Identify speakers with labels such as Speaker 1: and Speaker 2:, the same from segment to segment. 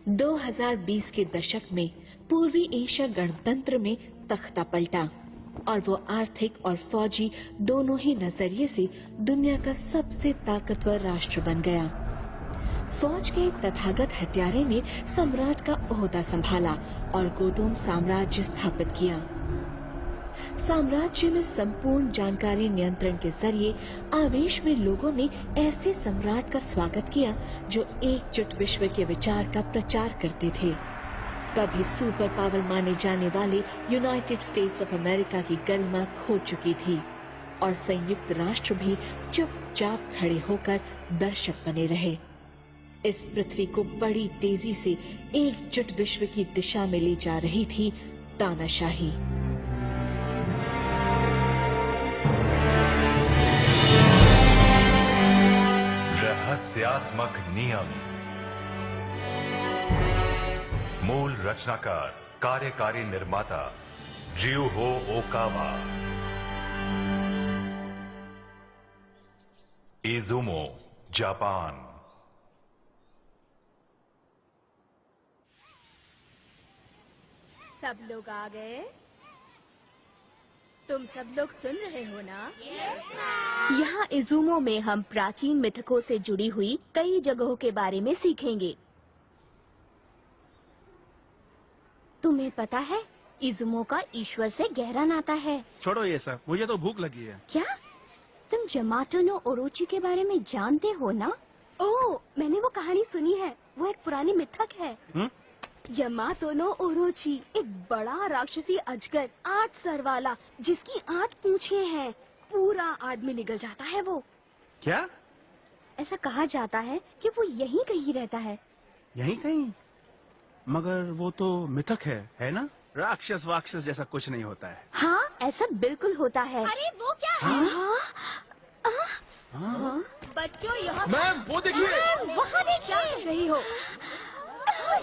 Speaker 1: 2020 के दशक में पूर्वी एशिया गणतंत्र में तख्ता पलटा और वो आर्थिक और फौजी दोनों ही नजरिए से दुनिया का सबसे ताकतवर राष्ट्र बन गया। फौज के एक तथागत हत्यारे ने सम्राट का ओहदा संभाला और गोदोम साम्राज्य स्थापित किया। साम्राज्य में संपूर्ण जानकारी नियंत्रण के जरिए आवेश में लोगों ने ऐसे सम्राट का स्वागत किया जो एकजुट विश्व के विचार का प्रचार करते थे। कभी सुपर पावर माने जाने वाले यूनाइटेड स्टेट्स ऑफ अमेरिका की गरिमा खो चुकी थी और संयुक्त राष्ट्र भी चुपचाप खड़े होकर दर्शक बने रहे। इस पृथ्वी को बड़ी तेजी से एकजुट विश्व की दिशा में ले जा रही थी तानाशाही।
Speaker 2: रहस्यात्मक नियम। मूल रचनाकार कार्यकारी निर्माता र्यूहो ओकावा। Izumo Japan.
Speaker 3: सब लोग आ गए? तुम सब लोग सुन रहे हो ना?
Speaker 4: Yes, ma'am।
Speaker 3: यहाँ इजुमो में हम प्राचीन मिथकों से जुड़ी हुई कई जगहों के बारे में सीखेंगे। तुम्हें पता है इजुमो का ईश्वर से गहरा नाता है।
Speaker 5: छोड़ो ये सब, मुझे तो भूख लगी है।
Speaker 3: क्या तुम जमातो नो ओरोची के बारे में जानते हो ना? ओह, मैंने वो कहानी सुनी है। वो एक पुरानी मिथक है। यमातो नो ओरोची एक बड़ा राक्षसी अजगर 8 सर वाला जिसकी 8 पूंछें हैं। पूरा आदमी निगल जाता है वो।
Speaker 5: क्या?
Speaker 3: ऐसा कहा जाता है कि वो यहीं कहीं रहता है।
Speaker 5: यहीं कहीं? मगर वो तो मिथक है ना? राक्षस वाक्षस जैसा कुछ नहीं होता है।
Speaker 3: हाँ, ऐसा बिल्कुल होता है।
Speaker 4: अरे वो क्या है?
Speaker 3: बच्चों यहाँ
Speaker 5: मैम वो देखिए।
Speaker 3: वहाँ देखिए। क्या कर रही हो?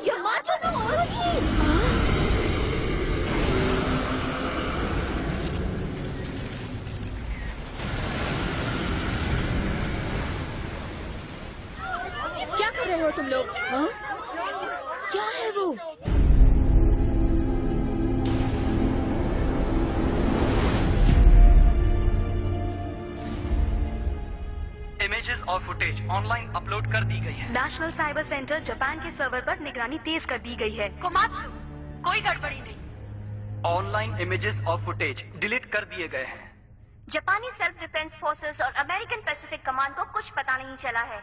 Speaker 3: यमातो नो ओरोची। क्या कर रहे हो तुम लोग? हाँ? क्या है वो?
Speaker 6: इमेजेस और फुटेज ऑनलाइन अपलोड कर दी गई है।
Speaker 7: नेशनल साइबर सेंटर जापान के सर्वर पर निगरानी तेज कर दी गई है।
Speaker 4: कोमात्सु, कोई गड़बड़ी नहीं।
Speaker 6: ऑनलाइन इमेजेस और फुटेज डिलीट कर दिए गए हैं।
Speaker 7: जापानी सेल्फ डिफेंस फोर्सेस और अमेरिकन पैसिफिक कमांड को कुछ पता नहीं चला है।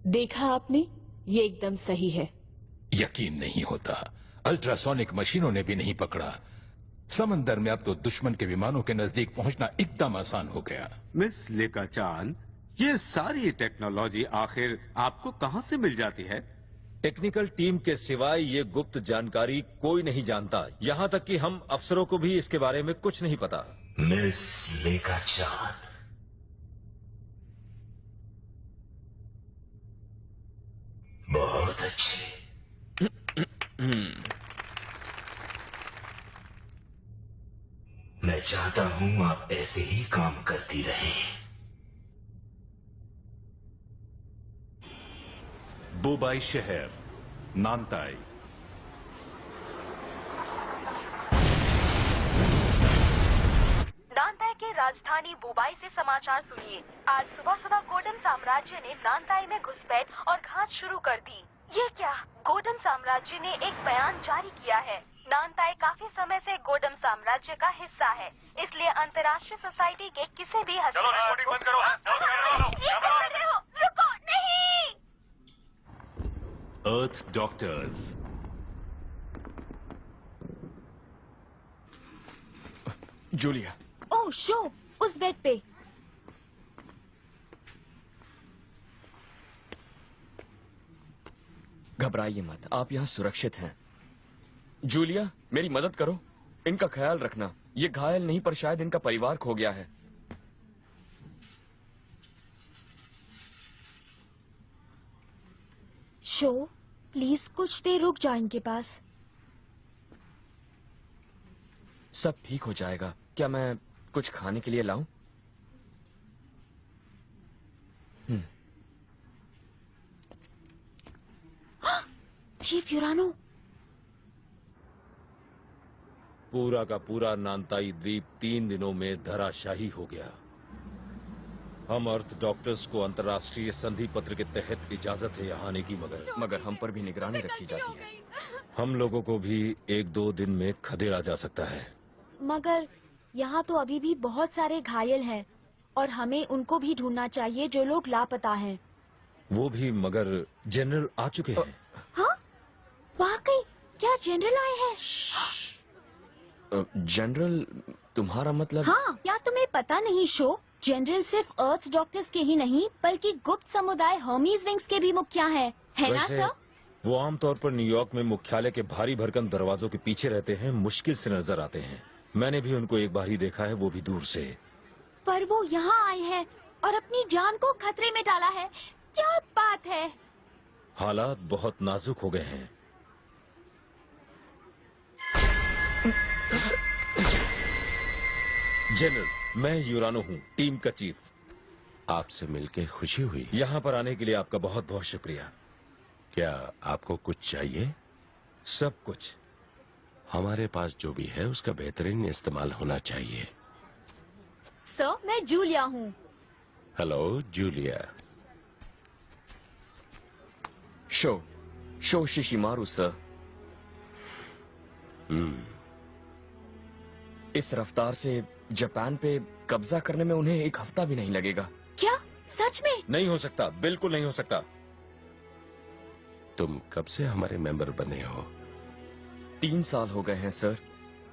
Speaker 1: देखा आपने, ये एकदम सही है।
Speaker 8: यकीन नहीं होता, अल्ट्रासोनिक मशीनों ने भी नहीं पकड़ा। समंदर में अब तो दुश्मन के विमानों के नजदीक पहुंचना एकदम आसान हो गया।
Speaker 9: मिस लेका-चान, ये सारी टेक्नोलॉजी आखिर आपको कहां से मिल जाती है?
Speaker 10: टेक्निकल टीम के सिवाय ये गुप्त जानकारी कोई नहीं जानता। यहाँ तक कि हम अफसरों को भी इसके बारे में कुछ नहीं पता।
Speaker 11: मिस लेका-चान, बहुत अच्छे। मैं चाहता हूं आप ऐसे ही काम करती रहें।
Speaker 2: बुबाई शहर, नानताई।
Speaker 7: नानताई के राजधानी बुबाई से समाचार सुनिए। आज सुबह सुबह गोडम साम्राज्य ने नानताई में घुसपैठ और घात शुरू कर दी। ये क्या? गोडम साम्राज्य ने एक बयान जारी किया है। नानताई काफी समय से गोडम साम्राज्य का हिस्सा है, इसलिए अंतर्राष्ट्रीय सोसाइटी के किसी भी हस्तक्षेप को... ये क्या कर रहे हो? रुको, नहीं!
Speaker 2: अर्थ डॉक्टर्स।
Speaker 5: जूलिया।
Speaker 3: ओह शो, उस बेड पे।
Speaker 12: घबराइए मत, आप यहाँ सुरक्षित हैं। जूलिया, मेरी मदद करो। इनका ख्याल रखना। ये घायल नहीं पर शायद इनका परिवार खो गया है।
Speaker 3: शो, प्लीज कुछ देर रुक जाओ इनके पास।
Speaker 12: सब ठीक हो जाएगा। क्या मैं कुछ खाने के लिए लाऊं?
Speaker 3: चीफ यूरानो।
Speaker 10: पूरा का पूरा नानताई द्वीप 3 दिनों में धराशाही हो गया। हम अर्थ डॉक्टर्स को अंतर्राष्ट्रीय संधि पत्र के तहत इजाजत है यहाँ आने की,
Speaker 12: मगर हम पर भी निगरानी रखी जाती है।
Speaker 10: हम लोगों को भी 1-2 दिन में खदेड़ा जा सकता है।
Speaker 3: मगर यहाँ तो अभी भी बहुत सारे घायल हैं और हमें उनको भी ढूंढना चाहिए जो लोग लापता हैं।
Speaker 10: वो भी, मगर जनरल आ चुके हैं।
Speaker 3: हाँ? वाकई? क्या जनरल आए हैं?
Speaker 12: जनरल, तुम्हारा मतलब?
Speaker 3: हाँ, क्या तुम्हें पता नहीं शो? जनरल सिर्फ अर्थ डॉक्टर्स के ही नहीं बल्कि गुप्त समुदाय हर्मीज विंग्स के भी मुखिया हैं, है ना सर?
Speaker 10: वो आमतौर पर न्यूयॉर्क में मुख्यालय के भारी भरकम दरवाजों के पीछे रहते हैं, मुश्किल से नजर आते हैं। मैंने भी उनको एक बार ही देखा है, वो भी दूर से।
Speaker 3: पर वो यहाँ आए हैं और अपनी जान को खतरे में डाला है। क्या बात है?
Speaker 10: हालात बहुत नाजुक हो गए हैं। जनरल, मैं यूरानो हूँ, टीम का चीफ।
Speaker 13: आपसे मिलकर खुशी हुई।
Speaker 10: यहाँ पर आने के लिए आपका बहुत बहुत शुक्रिया।
Speaker 13: क्या आपको कुछ चाहिए?
Speaker 10: सब कुछ।
Speaker 13: हमारे पास जो भी है उसका बेहतरीन इस्तेमाल होना चाहिए।
Speaker 3: सर, मैं जूलिया हूँ।
Speaker 13: Hello Julia.
Speaker 12: शो शिशिमारू सर। इस रफ्तार से जापान पे कब्जा करने में उन्हें 1 हफ्ता भी नहीं लगेगा।
Speaker 3: क्या? सच में?
Speaker 10: नहीं हो सकता, बिल्कुल नहीं हो सकता।
Speaker 13: तुम कब से हमारे मेंबर बने हो?
Speaker 12: 3 साल हो गए हैं सर।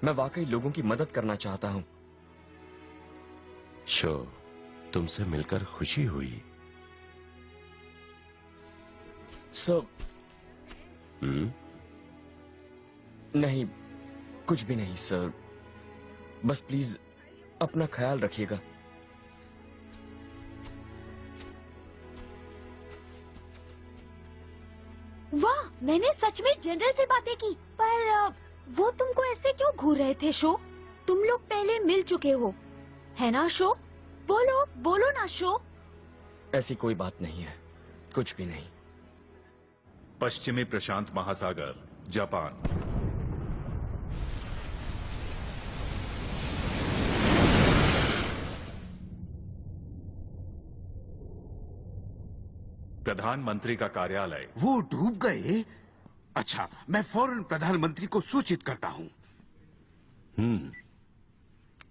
Speaker 12: मैं वाकई लोगों की मदद करना चाहता हूँ।
Speaker 13: शो, तुमसे मिलकर खुशी हुई।
Speaker 12: सर नहीं, कुछ भी नहीं सर। बस प्लीज अपना ख्याल रखिएगा।
Speaker 3: वाह, मैंने सच में जनरल से बातें की, पर वो तुमको ऐसे क्यों घूर रहे थे शो? तुम लोग पहले मिल चुके हो, है ना शो? बोलो बोलो ना शो।
Speaker 12: ऐसी कोई बात नहीं है, कुछ भी नहीं।
Speaker 2: पश्चिमी प्रशांत महासागर, जापान। प्रधानमंत्री का कार्यालय।
Speaker 9: वो डूब गए? अच्छा, मैं फौरन प्रधानमंत्री को सूचित करता हूँ।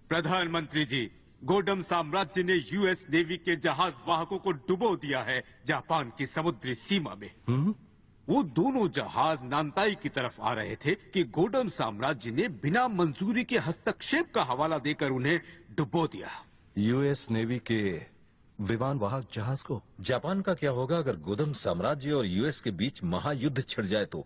Speaker 9: प्रधानमंत्री जी, गोडम साम्राज्य ने यूएस नेवी के जहाज वाहकों को डुबो दिया है जापान की समुद्री सीमा में। वो दोनों जहाज नानताई की तरफ आ रहे थे कि गोडम साम्राज्य ने बिना मंजूरी के हस्तक्षेप का हवाला देकर उन्हें डुबो दिया।
Speaker 14: यूएस नेवी के विमान वाहक जहाज को?
Speaker 10: जापान का क्या होगा अगर गोदम साम्राज्य और यूएस के बीच महायुद्ध छिड़ जाए तो?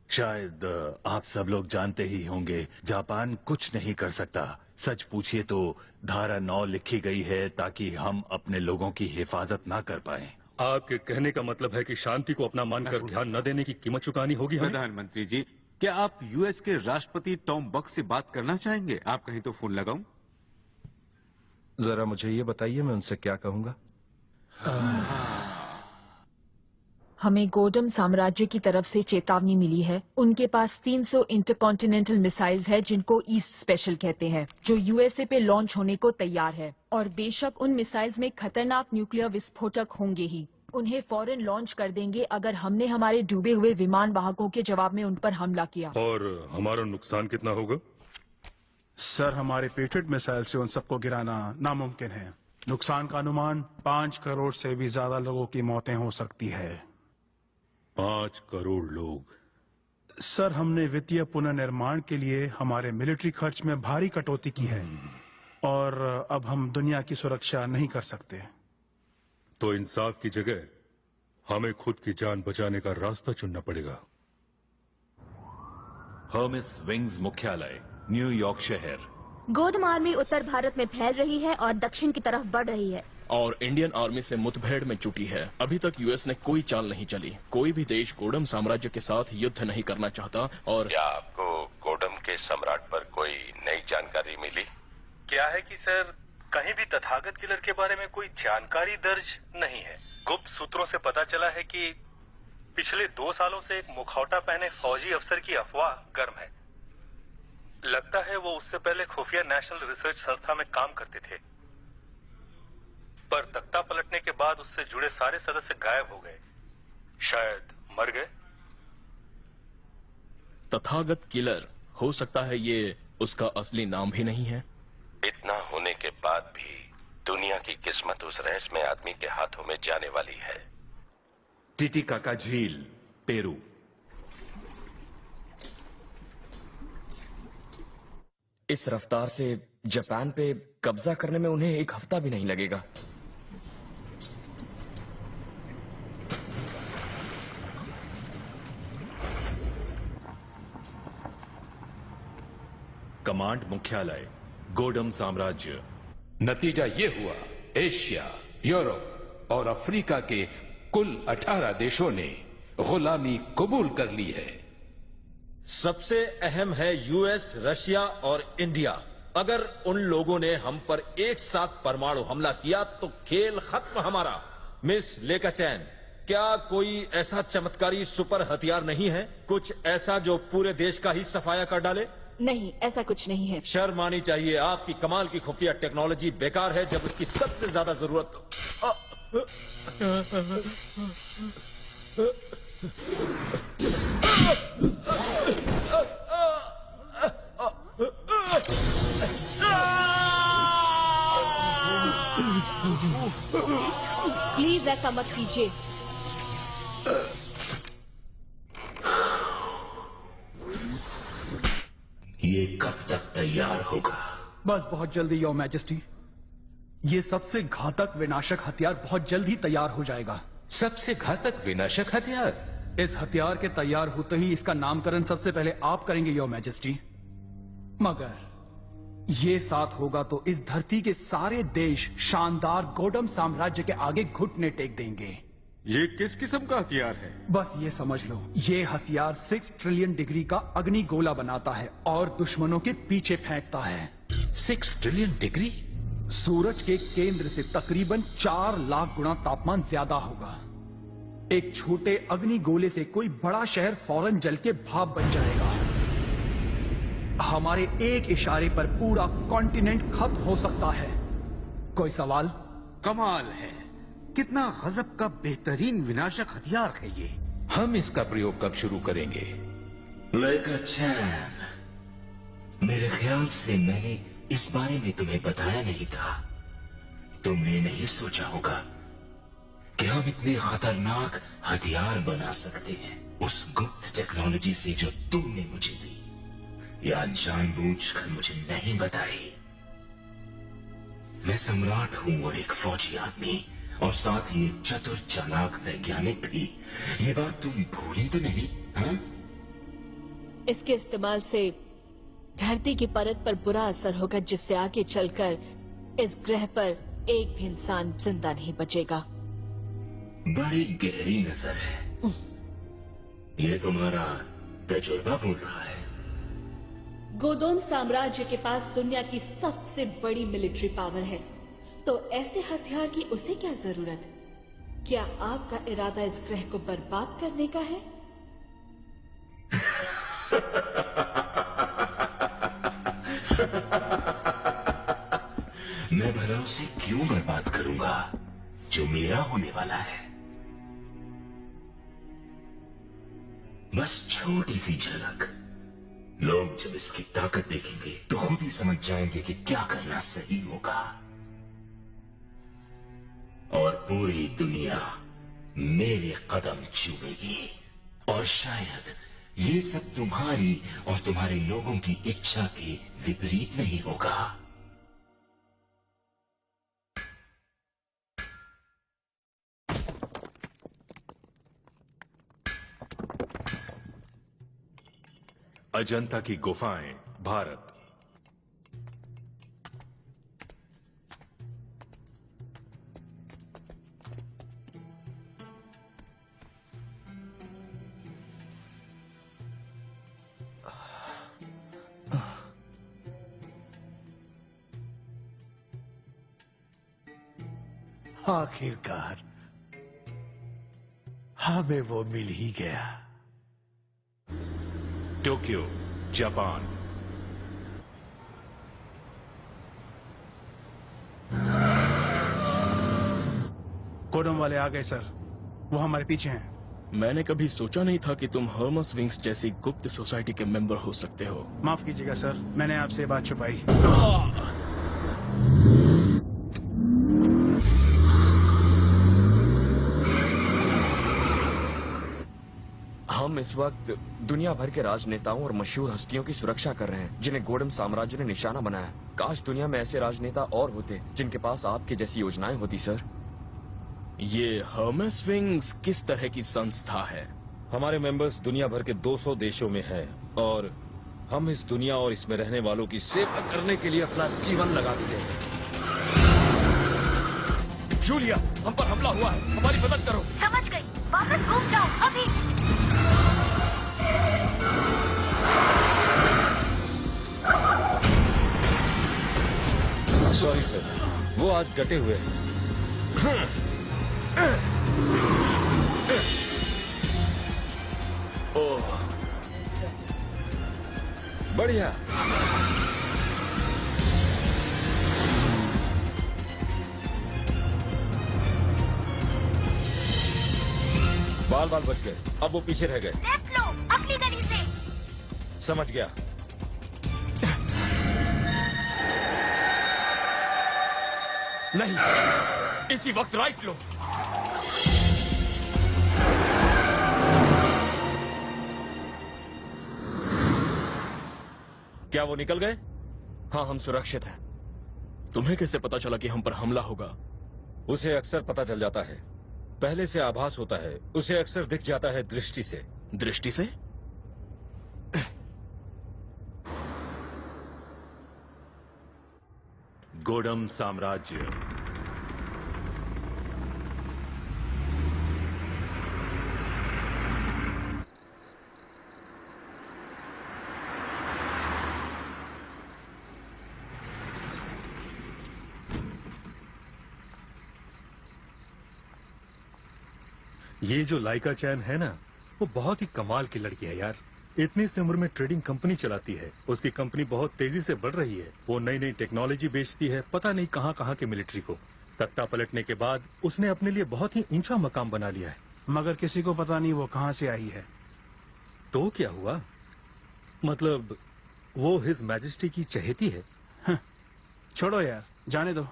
Speaker 15: शायद आप सब लोग जानते ही होंगे, जापान कुछ नहीं कर सकता। सच पूछिए तो धारा 9 लिखी गई है ताकि हम अपने लोगों की हिफाजत ना कर पाएं।
Speaker 16: आपके कहने का मतलब है कि शांति को अपना मानकर ध्यान न देने की कीमत चुकानी होगी हमें?
Speaker 9: प्रधानमंत्री जी, क्या आप यूएस के राष्ट्रपति टॉम बक से बात करना चाहेंगे? आप कहीं तो फोन लगाऊं?
Speaker 14: जरा मुझे ये बताइए, मैं उनसे क्या कहूंगा?
Speaker 17: हमें गोडम साम्राज्य की तरफ से चेतावनी मिली है। उनके पास 300 इंटरकॉन्टिनेंटल मिसाइल्स है जिनको ईस्ट स्पेशल कहते हैं, जो यूएसए पे लॉन्च होने को तैयार है। और बेशक उन मिसाइल्स में खतरनाक न्यूक्लियर विस्फोटक होंगे ही। उन्हें फौरन लॉन्च कर देंगे अगर हमने हमारे डूबे हुए विमान वाहकों के जवाब में उन पर हमला किया।
Speaker 16: और हमारा नुकसान कितना होगा?
Speaker 5: सर, हमारे पेट्रियट मिसाइल से उन सबको गिराना नामुमकिन है। नुकसान का अनुमान 5 करोड़ से भी ज्यादा लोगों की मौतें हो सकती है।
Speaker 16: 5 करोड़ लोग?
Speaker 5: सर, हमने वित्तीय पुनर्निर्माण के लिए हमारे मिलिट्री खर्च में भारी कटौती की है और अब हम दुनिया की सुरक्षा नहीं कर सकते।
Speaker 16: तो इंसाफ की जगह हमें खुद की जान बचाने का रास्ता चुनना पड़ेगा।
Speaker 2: हर्मिस विंग्स मुख्यालय, न्यूयॉर्क शहर।
Speaker 3: गोडम आर्मी उत्तर भारत में फैल रही है और दक्षिण की तरफ बढ़ रही है
Speaker 12: और इंडियन आर्मी से मुठभेड़ में जुटी है। अभी तक यूएस ने कोई चाल नहीं चली। कोई भी देश गोडम साम्राज्य के साथ युद्ध नहीं करना चाहता। और
Speaker 13: क्या आपको गोडम के छठे सम्राट पर कोई नई जानकारी मिली?
Speaker 14: क्या है कि सर, कहीं भी तथागत किलर के बारे में कोई जानकारी दर्ज नहीं है। गुप्त सूत्रों से पता चला है कि पिछले 2 सालों से एक मुखौटा पहने फौजी अफसर की अफवाह गर्म है। लगता है वो उससे पहले खुफिया नेशनल रिसर्च संस्था में काम करते थे, पर तख्ता पलटने के बाद उससे जुड़े सारे सदस्य गायब हो गए। शायद मर गए।
Speaker 12: तथागत किलर, हो सकता है ये उसका असली नाम भी नहीं है।
Speaker 13: इतना होने के बाद भी दुनिया की किस्मत उस रहस्यमय आदमी के हाथों में जाने वाली है।
Speaker 15: टिटिकाका झील, पेरू।
Speaker 12: इस रफ्तार से जापान पे कब्जा करने में उन्हें 1 हफ्ता भी नहीं लगेगा।
Speaker 15: कमांड मुख्यालय, गोडम साम्राज्य।
Speaker 8: नतीजा ये हुआ, एशिया, यूरोप और अफ्रीका के कुल 18 देशों ने गुलामी कबूल कर ली है।
Speaker 10: सबसे अहम है यूएस, रशिया और इंडिया। अगर उन लोगों ने हम पर एक साथ परमाणु हमला किया तो खेल खत्म हमारा। मिस लेकाचैन, क्या कोई ऐसा चमत्कारी सुपर हथियार नहीं है, कुछ ऐसा जो पूरे देश का ही सफाया कर डाले?
Speaker 17: नहीं, ऐसा कुछ नहीं है।
Speaker 10: शर्म आनी चाहिए। आपकी कमाल की खुफिया टेक्नोलॉजी बेकार है जब उसकी सबसे ज्यादा जरूरत
Speaker 17: प्लीज ऐसा मत कीजिए।
Speaker 11: ये कब तक तैयार होगा?
Speaker 6: बस बहुत जल्दी योर मैजेस्टी। ये सबसे घातक विनाशक हथियार बहुत जल्द ही तैयार हो जाएगा।
Speaker 8: सबसे घातक विनाशक हथियार?
Speaker 6: इस हथियार के तैयार होते ही इसका नामकरण सबसे पहले आप करेंगे योर मैजेस्टी। मगर ये साथ होगा तो इस धरती के सारे देश शानदार गोडम साम्राज्य के आगे घुटने टेक देंगे।
Speaker 9: ये किस किस्म का हथियार है?
Speaker 6: बस ये समझ लो, ये हथियार 6 ट्रिलियन डिग्री का अग्नि गोला बनाता है और दुश्मनों के पीछे फेंकता है।
Speaker 8: 6 ट्रिलियन डिग्री?
Speaker 6: सूरज के केंद्र से तकरीबन 4 लाख गुना तापमान ज्यादा होगा। एक छोटे अग्नि गोले से कोई बड़ा शहर फौरन जल के भाप बन जाएगा। हमारे एक इशारे पर पूरा कॉन्टिनेंट खत्म हो सकता है। कोई सवाल?
Speaker 9: कमाल है, कितना गजब का बेहतरीन विनाशक हथियार है ये।
Speaker 8: हम इसका प्रयोग कब शुरू करेंगे?
Speaker 11: लेकाचैन, मेरे ख्याल से मैंने इस बारे में तुम्हें बताया नहीं था। तुमने नहीं सोचा होगा कि हम इतने खतरनाक हथियार बना सकते हैं उस गुप्त टेक्नोलॉजी से जो तुमने मुझे दी या जानबूझकर मुझे नहीं बताई। मैं सम्राट हूं और एक फौजी आदमी और साथ ही एक चतुर चालाक वैज्ञानिक भी। ये बात तुम भूली तो नहीं? हाँ?
Speaker 1: इसके इस्तेमाल से धरती की परत पर बुरा असर होगा, जिससे आगे चलकर इस ग्रह पर एक भी इंसान जिंदा नहीं बचेगा।
Speaker 11: बड़ी गहरी नजर है। ये तुम्हारा तजुर्बा बोल रहा है।
Speaker 1: गोदोम साम्राज्य के पास दुनिया की सबसे बड़ी मिलिट्री पावर है, तो ऐसे हथियार की उसे क्या जरूरत? क्या आपका इरादा इस ग्रह को बर्बाद करने का है?
Speaker 11: मैं भला उसे क्यों बर्बाद करूंगा जो मेरा होने वाला है? बस छोटी सी झलक। लोग जब इसकी ताकत देखेंगे तो खुद ही समझ जाएंगे कि क्या करना सही होगा, और पूरी दुनिया मेरे कदम चूमेगी। और शायद ये सब तुम्हारी और तुम्हारे लोगों की इच्छा के विपरीत नहीं होगा।
Speaker 15: अजंता की गुफाएं, भारत।
Speaker 18: आखिरकार हमें वो मिल ही गया।
Speaker 2: Tokyo, Japan.
Speaker 5: कोडम वाले आ गए सर, वो हमारे पीछे हैं।
Speaker 12: मैंने कभी सोचा नहीं था कि तुम हर्मस विंग्स जैसी गुप्त सोसाइटी के मेंबर हो सकते हो।
Speaker 5: माफ कीजिएगा सर, मैंने आपसे ये बात छुपाई।
Speaker 12: हम इस वक्त दुनिया भर के राजनेताओं और मशहूर हस्तियों की सुरक्षा कर रहे हैं जिन्हें गोडम साम्राज्य ने निशाना बनाया। काश दुनिया में ऐसे राजनेता और होते जिनके पास आपके जैसी योजनाएं होती। सर, ये हर्मस विंग्स किस तरह की संस्था है?
Speaker 10: हमारे मेंबर्स दुनिया भर के 200 देशों में हैं और हम इस दुनिया और इसमें रहने वालों की सेवा करने के लिए अपना जीवन लगा देते हैं।
Speaker 12: जूलिया, हम पर हमला हुआ है, हमारी मदद करो।
Speaker 4: समझ गई, वापस घूम जाओ अभी।
Speaker 10: सॉरी सर, वो आज डटे हुए हैं।
Speaker 12: ओह,
Speaker 10: बढ़िया। बाल बाल बच गए, अब वो पीछे रह गए।
Speaker 4: लेफ्ट लो, अगली गली से।
Speaker 10: समझ गया।
Speaker 12: नहीं, इसी वक्त राइट लो।
Speaker 10: क्या वो निकल गए?
Speaker 12: हाँ, हम सुरक्षित हैं। तुम्हें कैसे पता चला कि हम पर हमला होगा?
Speaker 10: उसे अक्सर पता चल जाता है, पहले से आभास होता है, उसे अक्सर दिख जाता है दृष्टि से।
Speaker 12: दृष्टि से?
Speaker 2: गोडम साम्राज्य।
Speaker 16: ये जो लाइका चैन है ना, वो बहुत ही कमाल की लड़की है यार। इतनी सी उम्र में ट्रेडिंग कंपनी चलाती है। उसकी कंपनी बहुत तेजी से बढ़ रही है। वो नई नई टेक्नोलॉजी बेचती है, पता नहीं कहाँ कहाँ के मिलिट्री को। तख्ता पलटने के बाद उसने अपने लिए बहुत ही ऊंचा मकाम बना लिया है।
Speaker 5: मगर किसी को पता नहीं वो कहाँ से आई है।
Speaker 16: तो क्या हुआ? मतलब वो हिज मैजेस्टी की चहेती है।
Speaker 5: छोड़ो यार, जाने दो।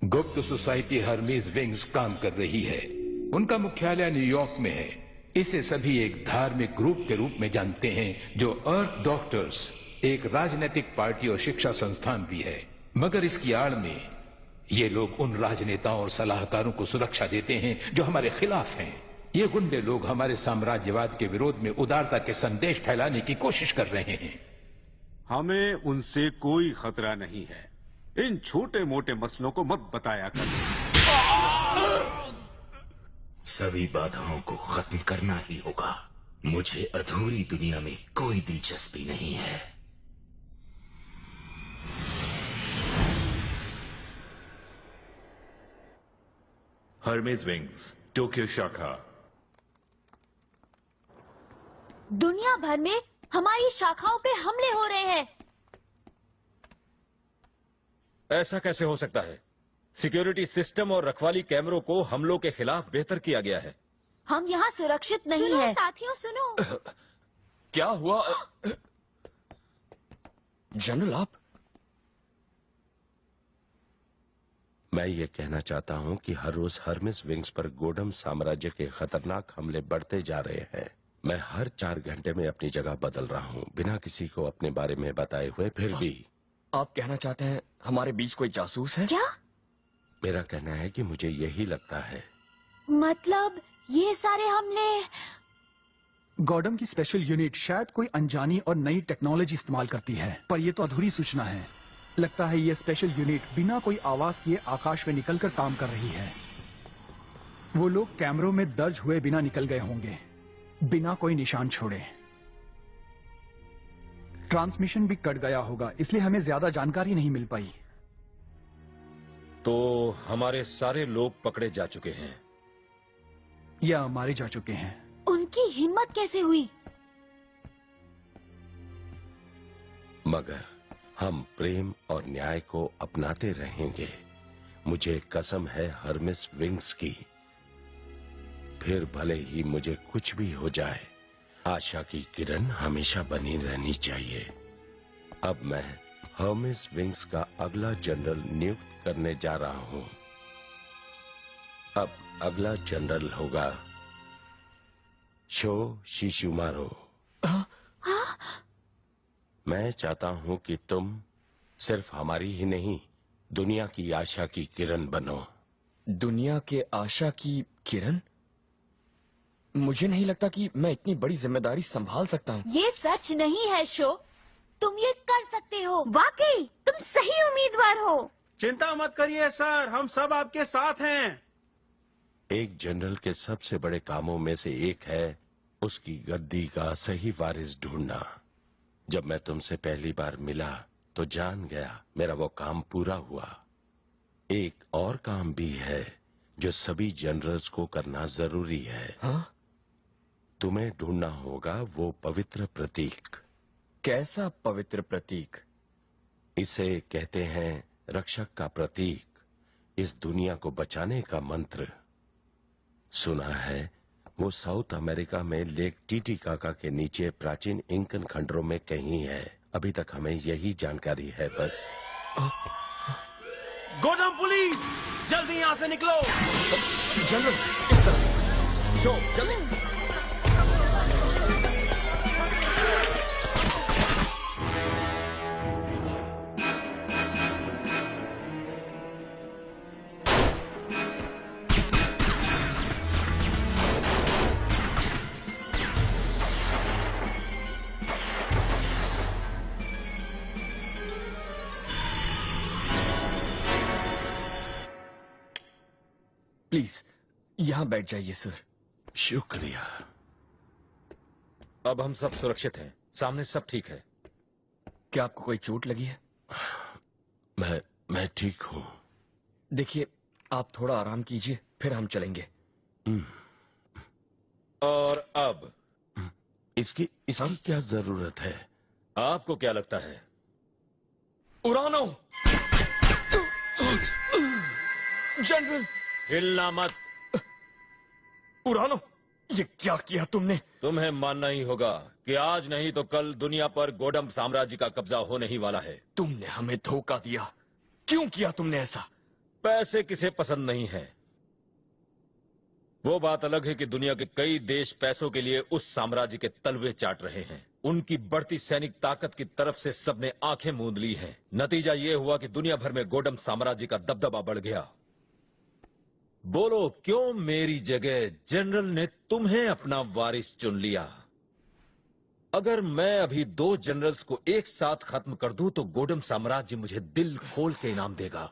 Speaker 8: गुप्त सोसाइटी हर्मीज विंग्स काम कर रही है। उनका मुख्यालय न्यूयॉर्क में है। इसे सभी एक धार्मिक ग्रुप के रूप में जानते हैं, जो अर्थ डॉक्टर्स एक राजनीतिक पार्टी और शिक्षा संस्थान भी है। मगर इसकी आड़ में ये लोग उन राजनेताओं और सलाहकारों को सुरक्षा देते हैं जो हमारे खिलाफ हैं। ये गुंडे लोग हमारे साम्राज्यवाद के विरोध में उदारता के संदेश फैलाने की कोशिश कर रहे हैं।
Speaker 9: हमें उनसे कोई खतरा नहीं है। इन छोटे मोटे मसलों को मत बताया कर।
Speaker 11: सभी बाधाओं को खत्म करना ही होगा। मुझे अधूरी दुनिया में कोई दिलचस्पी नहीं है।
Speaker 2: हर्मेस विंग्स, टोक्यो शाखा।
Speaker 3: दुनिया भर में हमारी शाखाओं पे हमले हो रहे हैं।
Speaker 10: ऐसा कैसे हो सकता है? सिक्योरिटी सिस्टम और रखवाली कैमरों को हमलों के खिलाफ बेहतर किया गया है।
Speaker 17: हम यहाँ सुरक्षित नहीं
Speaker 3: सुनो
Speaker 17: है।
Speaker 3: साथियों सुनो।
Speaker 12: क्या हुआ? जनरल आप?
Speaker 13: मैं ये कहना चाहता हूँ कि हर रोज हर्मिस विंग्स पर गोडम साम्राज्य के खतरनाक हमले बढ़ते जा रहे हैं। मैं हर 4 घंटे में अपनी जगह बदल रहा हूँ बिना किसी को अपने बारे में बताए हुए। फिर भी
Speaker 12: आप कहना चाहते हैं हमारे बीच कोई जासूस है?
Speaker 3: क्या?
Speaker 13: मेरा कहना है कि मुझे यही लगता है।
Speaker 3: मतलब ये सारे हमले
Speaker 6: गॉडम की स्पेशल यूनिट शायद कोई अनजानी और नई टेक्नोलॉजी इस्तेमाल करती है, पर यह तो अधूरी सूचना है। लगता है ये स्पेशल यूनिट बिना कोई आवाज किए आकाश में निकलकर काम कर रही है। वो लोग कैमरों में दर्ज हुए बिना निकल गए होंगे, बिना कोई निशान छोड़े। ट्रांसमिशन भी कट गया होगा, इसलिए हमें ज्यादा जानकारी नहीं मिल पाई।
Speaker 10: तो हमारे सारे लोग पकड़े जा चुके हैं
Speaker 6: या मारे जा चुके हैं।
Speaker 3: उनकी हिम्मत कैसे हुई?
Speaker 13: मगर हम प्रेम और न्याय को अपनाते रहेंगे। मुझे कसम है हर्मिस विंग्स की। फिर भले ही मुझे कुछ भी हो जाए, आशा की किरण हमेशा बनी रहनी चाहिए। अब मैं हर्मिस विंग्स का अगला जनरल नियुक्त करने जा रहा हूं। अब अगला जनरल होगा शो शिशुमारो। मैं चाहता हूं कि तुम सिर्फ हमारी ही नहीं, दुनिया की आशा की किरण बनो।
Speaker 12: दुनिया के आशा की किरण? मुझे नहीं लगता कि मैं इतनी बड़ी जिम्मेदारी संभाल सकता हूँ।
Speaker 3: ये सच नहीं है शो, तुम ये कर सकते हो। वाकई तुम सही उम्मीदवार हो।
Speaker 5: चिंता मत करिए सर, हम सब आपके साथ हैं।
Speaker 13: एक जनरल के सबसे बड़े कामों में से एक है उसकी गद्दी का सही वारिस ढूंढना। जब मैं तुमसे पहली बार मिला तो जान गया मेरा वो काम पूरा हुआ। एक और काम भी है जो सभी जनरल्स को करना जरूरी है।
Speaker 12: हाँ?
Speaker 13: तुम्हें ढूंढना होगा वो पवित्र प्रतीक।
Speaker 12: कैसा पवित्र प्रतीक?
Speaker 13: इसे कहते हैं रक्षक का प्रतीक, इस दुनिया को बचाने का मंत्र। सुना है वो साउथ अमेरिका में लेक टीटीकाका के नीचे प्राचीन इंकन खंडरों में कहीं है। अभी तक हमें यही जानकारी है बस।
Speaker 5: गोडम पुलिस, जल्दी यहाँ से निकलो।
Speaker 12: जनरल इस तरफ।
Speaker 10: शो जल्दी।
Speaker 12: प्लीज यहाँ बैठ जाइए सर।
Speaker 13: शुक्रिया।
Speaker 10: अब हम सब सुरक्षित हैं, सामने सब ठीक है।
Speaker 12: क्या आपको कोई चोट लगी है?
Speaker 13: मैं ठीक हूँ।
Speaker 12: देखिए आप थोड़ा आराम कीजिए, फिर हम चलेंगे।
Speaker 10: और अब
Speaker 13: इसकी क्या जरूरत है?
Speaker 10: आपको क्या लगता है?
Speaker 12: उड़ानो। जनरल
Speaker 10: हिलना मत।
Speaker 12: उड़ानो, ये क्या किया तुमने?
Speaker 10: तुम्हें मानना ही होगा कि आज नहीं तो कल दुनिया पर गोडम साम्राज्य का कब्जा होने ही वाला है।
Speaker 12: तुमने हमें धोखा दिया। क्यों किया तुमने ऐसा?
Speaker 10: पैसे किसे पसंद नहीं है? वो बात अलग है कि दुनिया के कई देश पैसों के लिए उस साम्राज्य के तलवे चाट रहे हैं। उनकी बढ़ती सैनिक ताकत की तरफ से सबने आंखें मूंद ली हैं। नतीजा ये हुआ कि दुनिया भर में गोडम साम्राज्य का दबदबा बढ़ गया। बोलो क्यों मेरी जगह जनरल ने तुम्हें अपना वारिस चुन लिया? अगर मैं अभी 2 जनरल्स को एक साथ खत्म कर दूं तो गोडम साम्राज्य मुझे दिल खोल के इनाम देगा।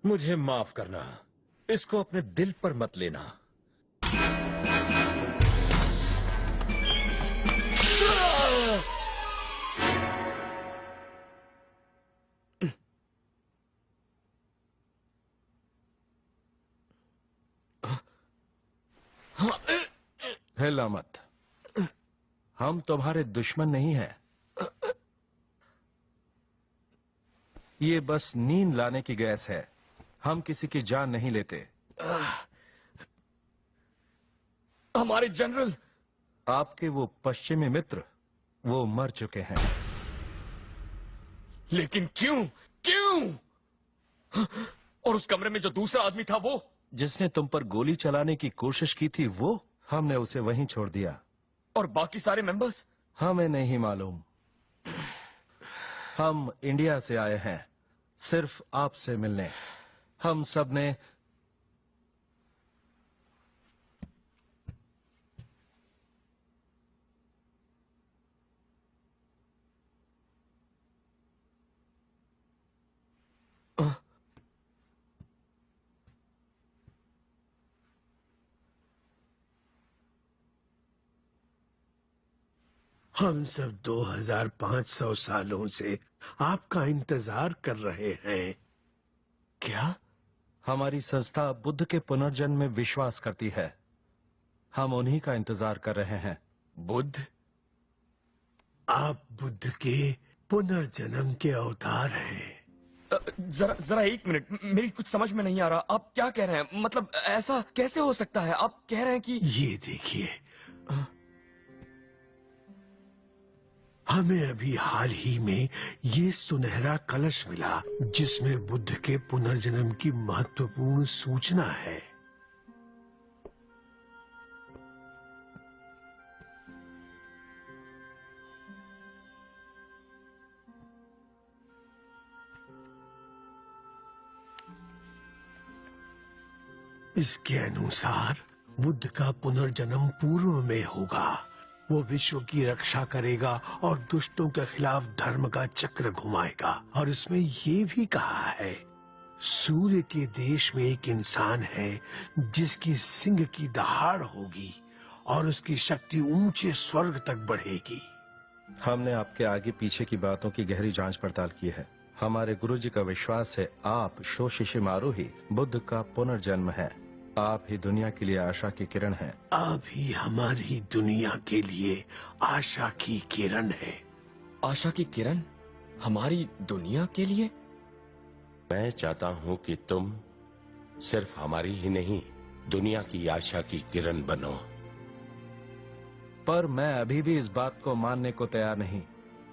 Speaker 10: मुझे माफ करना, इसको अपने दिल पर मत लेना।
Speaker 15: हिला मत, हम तुम्हारे दुश्मन नहीं हैं। ये बस नींद लाने की गैस है, हम किसी की जान नहीं लेते।
Speaker 12: अब हमारे जनरल।
Speaker 19: आपके वो पश्चिमी मित्र वो मर चुके हैं।
Speaker 12: लेकिन क्यों क्यों? और उस कमरे में जो दूसरा आदमी था वो
Speaker 19: जिसने तुम पर गोली चलाने की कोशिश की थी, वो हमने उसे वहीं छोड़ दिया।
Speaker 12: और बाकी सारे मेंबर्स?
Speaker 19: हमें नहीं मालूम। हम इंडिया से आए हैं सिर्फ आपसे मिलने। हम सब ने
Speaker 18: हम सब 2500 सालों से आपका इंतजार कर रहे हैं।
Speaker 19: क्या? हमारी संस्था बुद्ध के पुनर्जन्म में विश्वास करती है। हम उन्हीं का इंतजार कर रहे हैं।
Speaker 12: बुद्ध?
Speaker 18: आप बुद्ध के पुनर्जन्म के अवतार हैं।
Speaker 12: जरा एक मिनट, मेरी कुछ समझ में नहीं आ रहा। आप क्या कह रहे हैं? मतलब ऐसा कैसे हो सकता है? आप कह रहे हैं कि
Speaker 18: ये देखिए, हमें अभी हाल ही में ये सुनहरा कलश मिला जिसमें बुद्ध के पुनर्जन्म की महत्वपूर्ण सूचना है। इसके अनुसार बुद्ध का पुनर्जन्म पूर्व में होगा। वो विश्व की रक्षा करेगा और दुष्टों के खिलाफ धर्म का चक्र घुमाएगा। और इसमें ये भी कहा है, सूर्य के देश में एक इंसान है जिसकी सिंह की दहाड़ होगी और उसकी शक्ति ऊंचे स्वर्ग तक बढ़ेगी।
Speaker 19: हमने आपके आगे पीछे की बातों की गहरी जांच पड़ताल की है। हमारे गुरुजी का विश्वास है आप शोशिशिमारू ही बुद्ध का पुनर्जन्म है। आप ही दुनिया के लिए आशा की किरण हैं।
Speaker 18: आप ही हमारी दुनिया के लिए आशा की किरण है।
Speaker 12: आशा की किरण हमारी दुनिया के लिए?
Speaker 13: मैं चाहता हूं कि तुम सिर्फ हमारी ही नहीं, दुनिया की आशा की किरण बनो।
Speaker 19: पर मैं अभी भी इस बात को मानने को तैयार नहीं।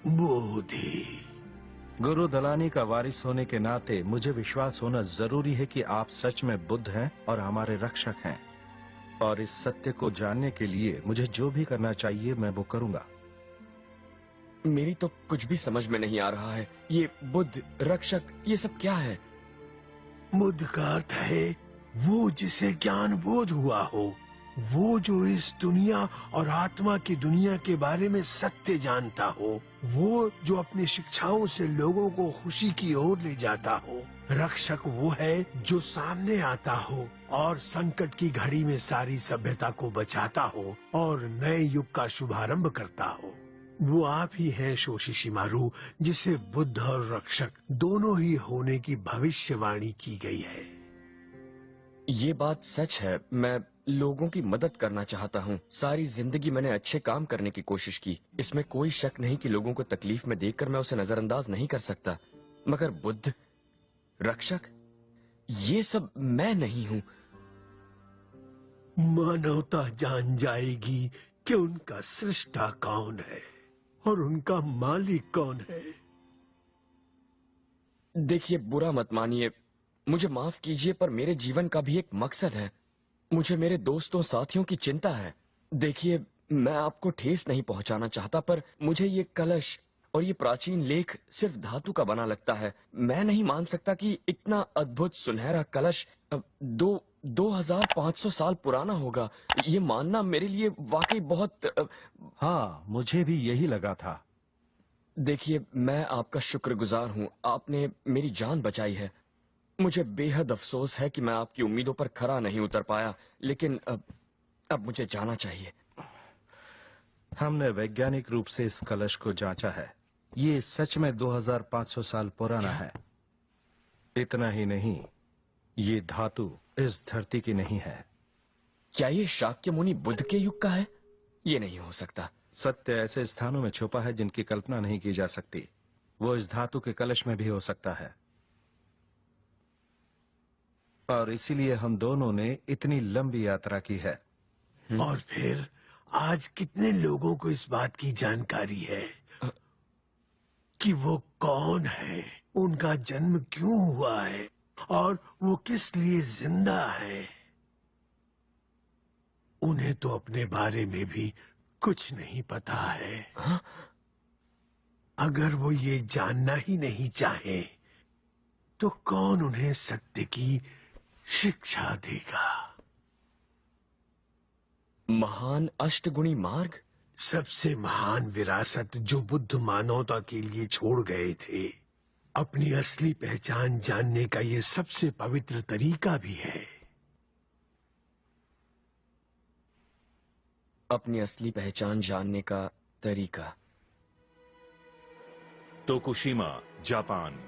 Speaker 18: बोधि,
Speaker 19: गुरु दलानी का वारिस होने के नाते मुझे विश्वास होना जरूरी है कि आप सच में बुद्ध हैं और हमारे रक्षक हैं। और इस सत्य को जानने के लिए मुझे जो भी करना चाहिए मैं वो करूंगा।
Speaker 12: मेरी तो कुछ भी समझ में नहीं आ रहा है। ये बुद्ध, रक्षक, ये सब क्या है?
Speaker 18: बुद्ध का अर्थ है वो जिसे ज्ञान बोध हुआ हो, वो जो इस दुनिया और आत्मा की दुनिया के बारे में सत्य जानता हो, वो जो अपनी शिक्षाओं से लोगों को खुशी की ओर ले जाता हो। रक्षक वो है जो सामने आता हो और संकट की घड़ी में सारी सभ्यता को बचाता हो और नए युग का शुभारंभ करता हो। वो आप ही हैं शोशिशिमारू, जिसे बुद्ध और रक्षक दोनों ही होने की भविष्यवाणी की गई है।
Speaker 12: ये बात सच है। मैं लोगों की मदद करना चाहता हूँ। सारी जिंदगी मैंने अच्छे काम करने की कोशिश की। इसमें कोई शक नहीं कि लोगों को तकलीफ में देखकर मैं उसे नजरअंदाज नहीं कर सकता। मगर बुद्ध, रक्षक, ये सब मैं नहीं हूँ।
Speaker 18: मानवता जान जाएगी कि उनका सृष्टा कौन है और उनका मालिक कौन है।
Speaker 12: देखिए, बुरा मत मानिए, मुझे माफ कीजिए, पर मेरे जीवन का भी एक मकसद है। मुझे मेरे दोस्तों साथियों की चिंता है। देखिए, मैं आपको ठेस नहीं पहुंचाना चाहता, पर मुझे ये कलश और ये प्राचीन लेख सिर्फ धातु का बना लगता है। मैं नहीं मान सकता कि इतना अद्भुत सुनहरा कलश 2500 साल पुराना होगा। ये मानना मेरे लिए वाकई बहुत
Speaker 19: हाँ, मुझे भी यही लगा था।
Speaker 12: देखिए, मैं आपका शुक्रगुजार हूँ। आपने मेरी जान बचाई है। मुझे बेहद अफसोस है कि मैं आपकी उम्मीदों पर खरा नहीं उतर पाया, लेकिन अब मुझे जाना चाहिए।
Speaker 19: हमने वैज्ञानिक रूप से इस कलश को जांचा है। ये सच में 2500 साल पुराना है। इतना ही नहीं, ये धातु इस धरती की नहीं है।
Speaker 12: क्या ये शाक्य मुनि बुद्ध के युग का है? ये नहीं हो सकता।
Speaker 19: सत्य ऐसे स्थानों में छुपा है जिनकी कल्पना नहीं की जा सकती। वो इस धातु के कलश में भी हो सकता है। और इसीलिए हम दोनों ने इतनी लंबी यात्रा की है।
Speaker 18: और फिर आज कितने लोगों को इस बात की जानकारी है कि वो कौन है, उनका जन्म क्यों हुआ है और वो किस लिए जिंदा है। उन्हें तो अपने बारे में भी कुछ नहीं पता है। अगर वो ये जानना ही नहीं चाहे तो कौन उन्हें सत्य की शिक्षा देगा।
Speaker 12: महान अष्टगुणी मार्ग,
Speaker 18: सबसे महान विरासत जो बुद्ध मानवता के लिए छोड़ गए थे। अपनी असली पहचान जानने का ये सबसे पवित्र तरीका भी है।
Speaker 12: अपनी असली पहचान जानने का तरीका।
Speaker 2: Tokushima, Japan.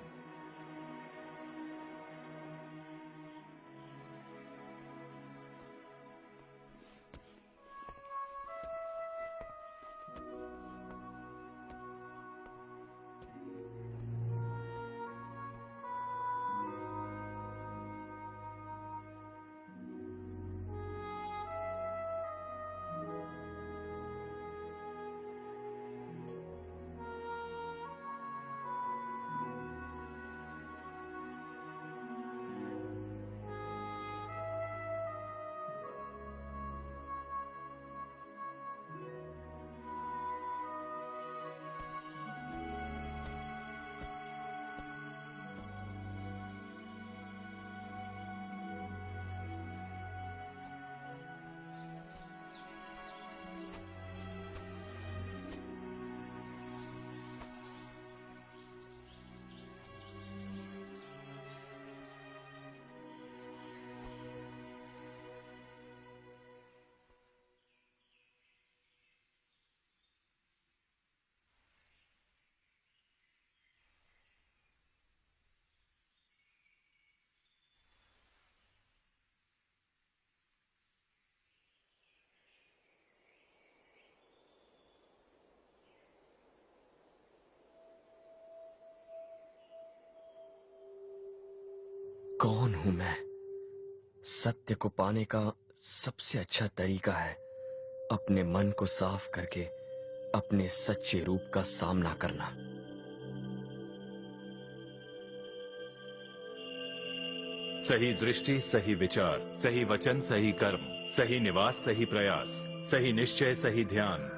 Speaker 12: कौन हूं मैं? सत्य को पाने का सबसे अच्छा तरीका है अपने मन को साफ करके अपने सच्चे रूप का सामना करना।
Speaker 2: सही दृष्टि, सही विचार, सही वचन, सही कर्म, सही निवास, सही प्रयास, सही निश्चय, सही ध्यान।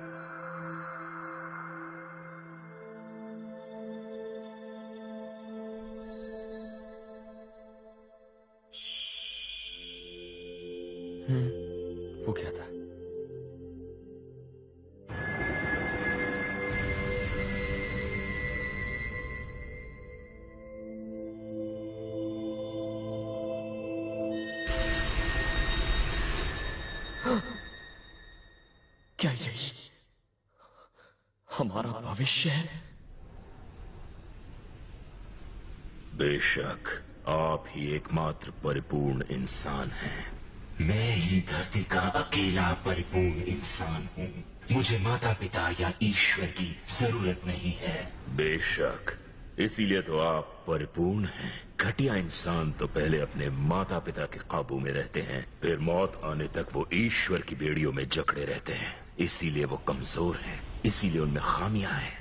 Speaker 12: वो क्या था? क्या यही हमारा भविष्य है?
Speaker 11: बेशक आप ही एकमात्र परिपूर्ण इंसान हैं। मैं ही धरती का अकेला परिपूर्ण इंसान हूँ। मुझे माता पिता या ईश्वर की जरूरत नहीं है। बेशक इसीलिए तो आप परिपूर्ण हैं। घटिया इंसान तो पहले अपने माता पिता के काबू में रहते हैं, फिर मौत आने तक वो ईश्वर की बेड़ियों में जकड़े रहते हैं। इसीलिए वो कमजोर हैं, इसीलिए उनमें खामियां हैं।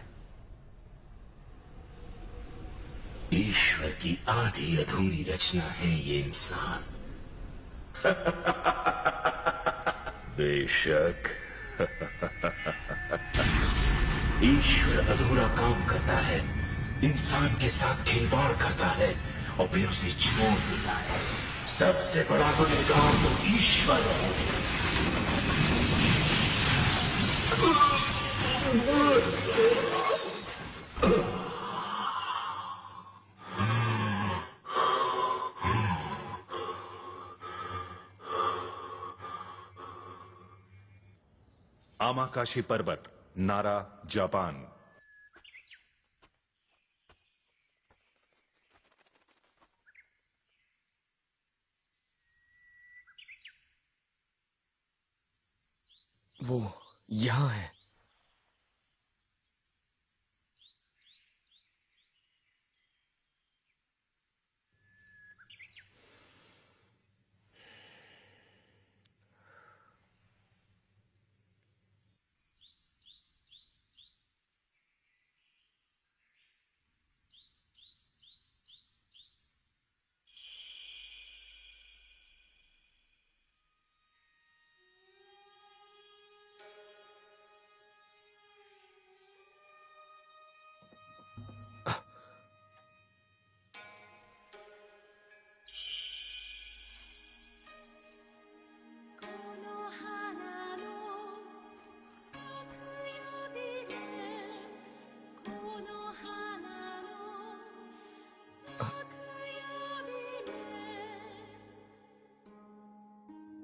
Speaker 11: ईश्वर की आधी अधूरी रचना है ये इंसान। बेशक ईश्वर अधूरा काम करता है, इंसान के साथ खिलवाड़ करता है और फिर उसे छोड़ देता है। सबसे बड़ा गुनहगार तो ईश्वर है।
Speaker 2: आमाकाशी पर्वत, नारा, जापान।
Speaker 12: वो यहाँ है।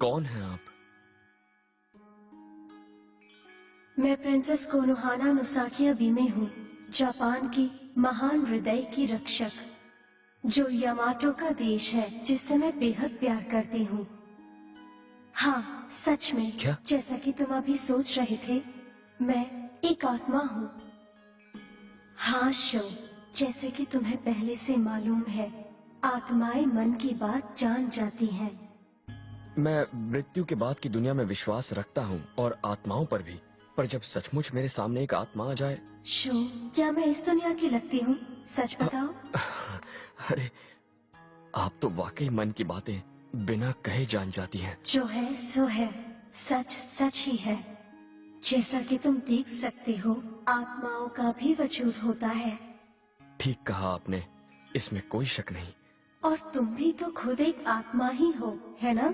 Speaker 12: कौन है आप?
Speaker 3: मैं प्रिंसेस कोनोहाना नुसाकिया बीमे हूँ, जापान की महान हृदय की रक्षक, जो यामाटो का देश है जिससे मैं बेहद प्यार करती हूँ। हाँ, सच में
Speaker 12: क्या?
Speaker 3: जैसा कि तुम अभी सोच रहे थे, मैं एक आत्मा हूँ। हाँ शो, जैसे कि तुम्हें पहले से मालूम है, आत्माएं मन की बात जान जाती हैं।
Speaker 12: मैं मृत्यु के बाद की दुनिया में विश्वास रखता हूँ और आत्माओं पर भी, पर जब सचमुच मेरे सामने एक आत्मा आ जाए।
Speaker 3: शो, क्या मैं इस दुनिया की लगती हूँ? सच बताओ।
Speaker 12: अरे, आप तो वाकई मन की बातें बिना कहे जान जाती हैं।
Speaker 3: जो है सो है, सच सच ही है। जैसा कि तुम देख सकते हो, आत्माओं का भी वजूद होता है।
Speaker 12: ठीक कहा आपने, इसमें कोई शक नहीं।
Speaker 3: और तुम भी तो खुद एक आत्मा ही हो, है ना?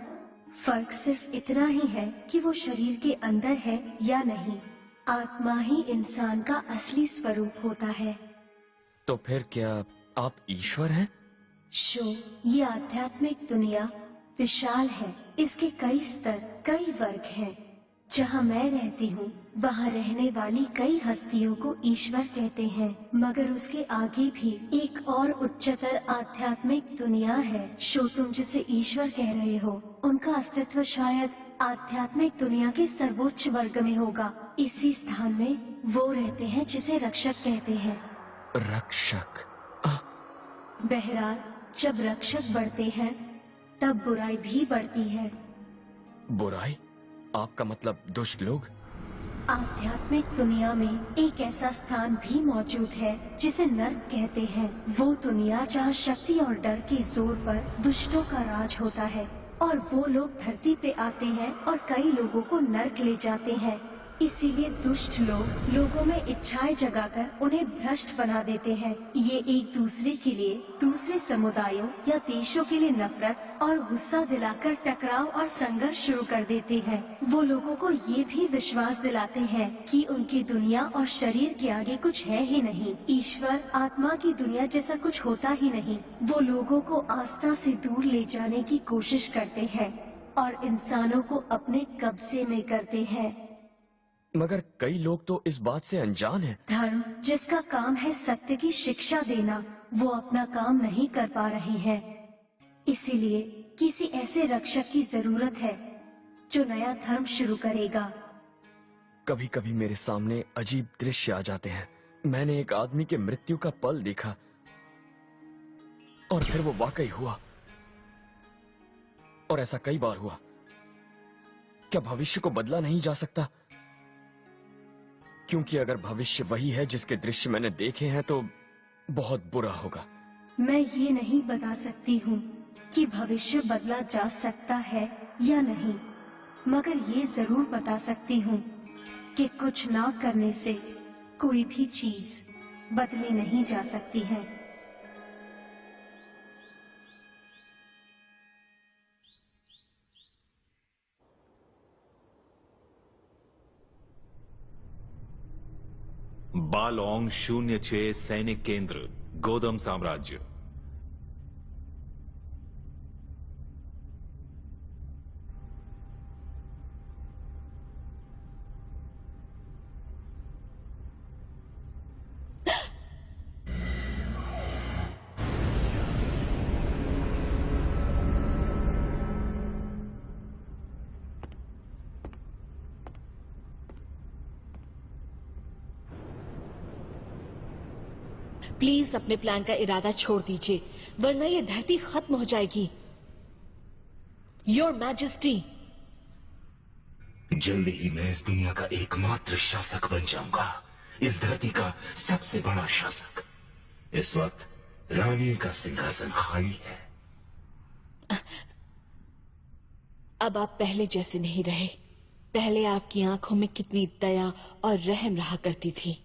Speaker 3: फर्क सिर्फ इतना ही है कि वो शरीर के अंदर है या नहीं। आत्मा ही इंसान का असली स्वरूप होता है।
Speaker 12: तो फिर क्या आप ईश्वर हैं?
Speaker 3: शो, ये आध्यात्मिक दुनिया विशाल है। इसके कई स्तर, कई वर्ग हैं। जहाँ मैं रहती हूँ, वहाँ रहने वाली कई हस्तियों को ईश्वर कहते हैं, मगर उसके आगे भी एक और उच्चतर आध्यात्मिक दुनिया है। शो, तुम जिसे ईश्वर कह रहे हो, उनका अस्तित्व शायद आध्यात्मिक दुनिया के सर्वोच्च वर्ग में होगा। इसी स्थान में वो रहते हैं जिसे रक्षक कहते हैं।
Speaker 12: रक्षक?
Speaker 3: बहरहाल, जब रक्षक बढ़ते हैं, तब बुराई भी बढ़ती है।
Speaker 12: बुराई? आपका मतलब दुष्ट लोग?
Speaker 3: आध्यात्मिक दुनिया में एक ऐसा स्थान भी मौजूद है जिसे नर्क कहते हैं। वो दुनिया जहाँ शक्ति और डर के जोर पर दुष्टों का राज होता है, और वो लोग धरती पे आते हैं और कई लोगों को नर्क ले जाते हैं। इसीलिए दुष्ट लोग लोगों में इच्छाएं जगाकर उन्हें भ्रष्ट बना देते हैं। ये एक दूसरे के लिए, दूसरे समुदायों या देशों के लिए नफरत और गुस्सा दिलाकर टकराव और संघर्ष शुरू कर देते हैं। वो लोगों को ये भी विश्वास दिलाते हैं कि उनकी दुनिया और शरीर के आगे कुछ है ही नहीं। ईश्वर, आत्मा की दुनिया जैसा कुछ होता ही नहीं। वो लोगों को आस्था से दूर ले जाने की कोशिश करते हैं और इंसानों को अपने कब्जे में करते हैं।
Speaker 12: मगर कई लोग तो इस बात से अनजान हैं।
Speaker 3: धर्म, जिसका काम है सत्य की शिक्षा देना, वो अपना काम नहीं कर पा रहे हैं। इसीलिए किसी ऐसे रक्षक की जरूरत है जो नया धर्म शुरू करेगा।
Speaker 12: कभी कभी मेरे सामने अजीब दृश्य आ जाते हैं। मैंने एक आदमी के मृत्यु का पल देखा और फिर वो वाकई हुआ, और ऐसा कई बार हुआ। क्या भविष्य को बदला नहीं जा सकता? क्योंकि अगर भविष्य वही है जिसके दृश्य मैंने देखे हैं तो बहुत बुरा होगा।
Speaker 3: मैं ये नहीं बता सकती हूँ कि भविष्य बदला जा सकता है या नहीं, मगर ये जरूर बता सकती हूँ कि कुछ ना करने से कोई भी चीज बदली नहीं जा सकती है।
Speaker 2: बालोंग 06 सैनिक केंद्र, गोदम साम्राज्य।
Speaker 1: प्लीज अपने प्लान का इरादा छोड़ दीजिए, वरना ये धरती खत्म हो जाएगी। Your majesty.
Speaker 11: जल्दी ही मैं इस दुनिया का एकमात्र शासक बन जाऊंगा, इस धरती का सबसे बड़ा शासक। इस वक्त रानी का सिंहासन खाली है।
Speaker 1: अब आप पहले जैसे नहीं रहे। पहले आपकी आंखों में कितनी दया और रहम रहा करती थी।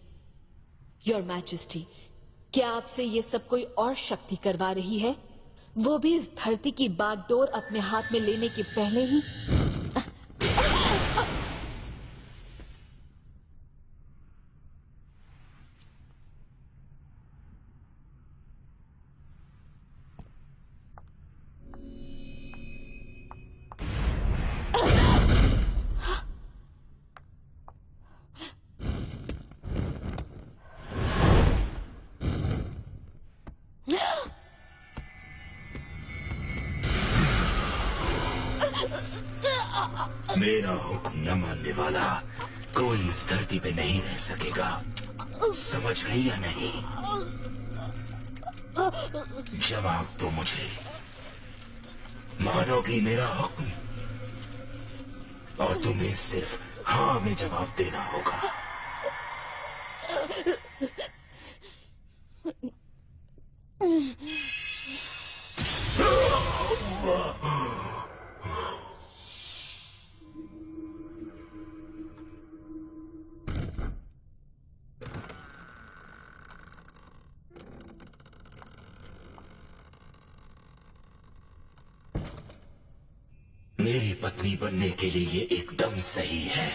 Speaker 1: योर मैजेस्टी, क्या आपसे ये सब कोई और शक्ति करवा रही है, वो भी इस धरती की बागडोर अपने हाथ में लेने के पहले ही?
Speaker 11: मेरा हुक्म न मानने वाला कोई इस धरती पे नहीं रह सकेगा। समझ गई या नहीं? जवाब दो मुझे। मानोगी मेरा हुक्म? और तुम्हें सिर्फ हाँ में जवाब देना होगा। मेरी पत्नी बनने के लिए ये एकदम सही है।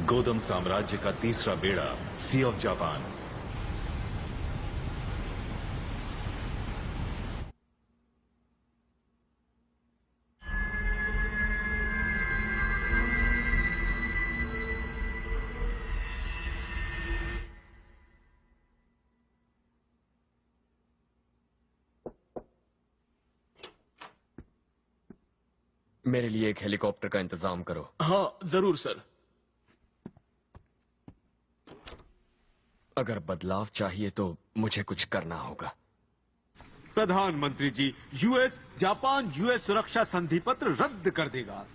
Speaker 2: गोदम साम्राज्य का तीसरा बेड़ा, सी ऑफ जापान।
Speaker 12: मेरे लिए एक हेलीकॉप्टर का इंतजाम करो।
Speaker 20: हाँ जरूर सर।
Speaker 12: अगर बदलाव चाहिए तो मुझे कुछ करना होगा।
Speaker 9: प्रधानमंत्री जी, यूएस जापान यूएस सुरक्षा संधि पत्र रद्द कर देगा।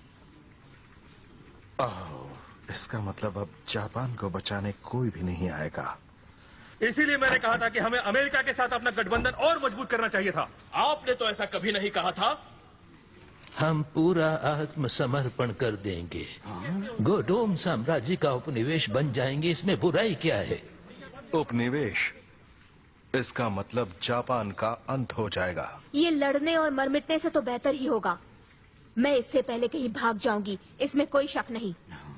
Speaker 19: इसका मतलब अब जापान को बचाने कोई भी नहीं आएगा।
Speaker 14: इसीलिए मैंने कहा था कि हमें अमेरिका के साथ अपना गठबंधन और मजबूत करना चाहिए था।
Speaker 20: आपने तो ऐसा कभी नहीं कहा था।
Speaker 21: हम पूरा आत्मसमर्पण कर देंगे। गोडोम साम्राज्य का उपनिवेश बन जाएंगे, इसमें बुराई क्या है?
Speaker 19: उपनिवेश, इसका मतलब जापान का अंत हो जाएगा।
Speaker 3: ये लड़ने और मर मिटने से तो बेहतर ही होगा। मैं इससे पहले कहीं भाग जाऊंगी, इसमें कोई शक नहीं।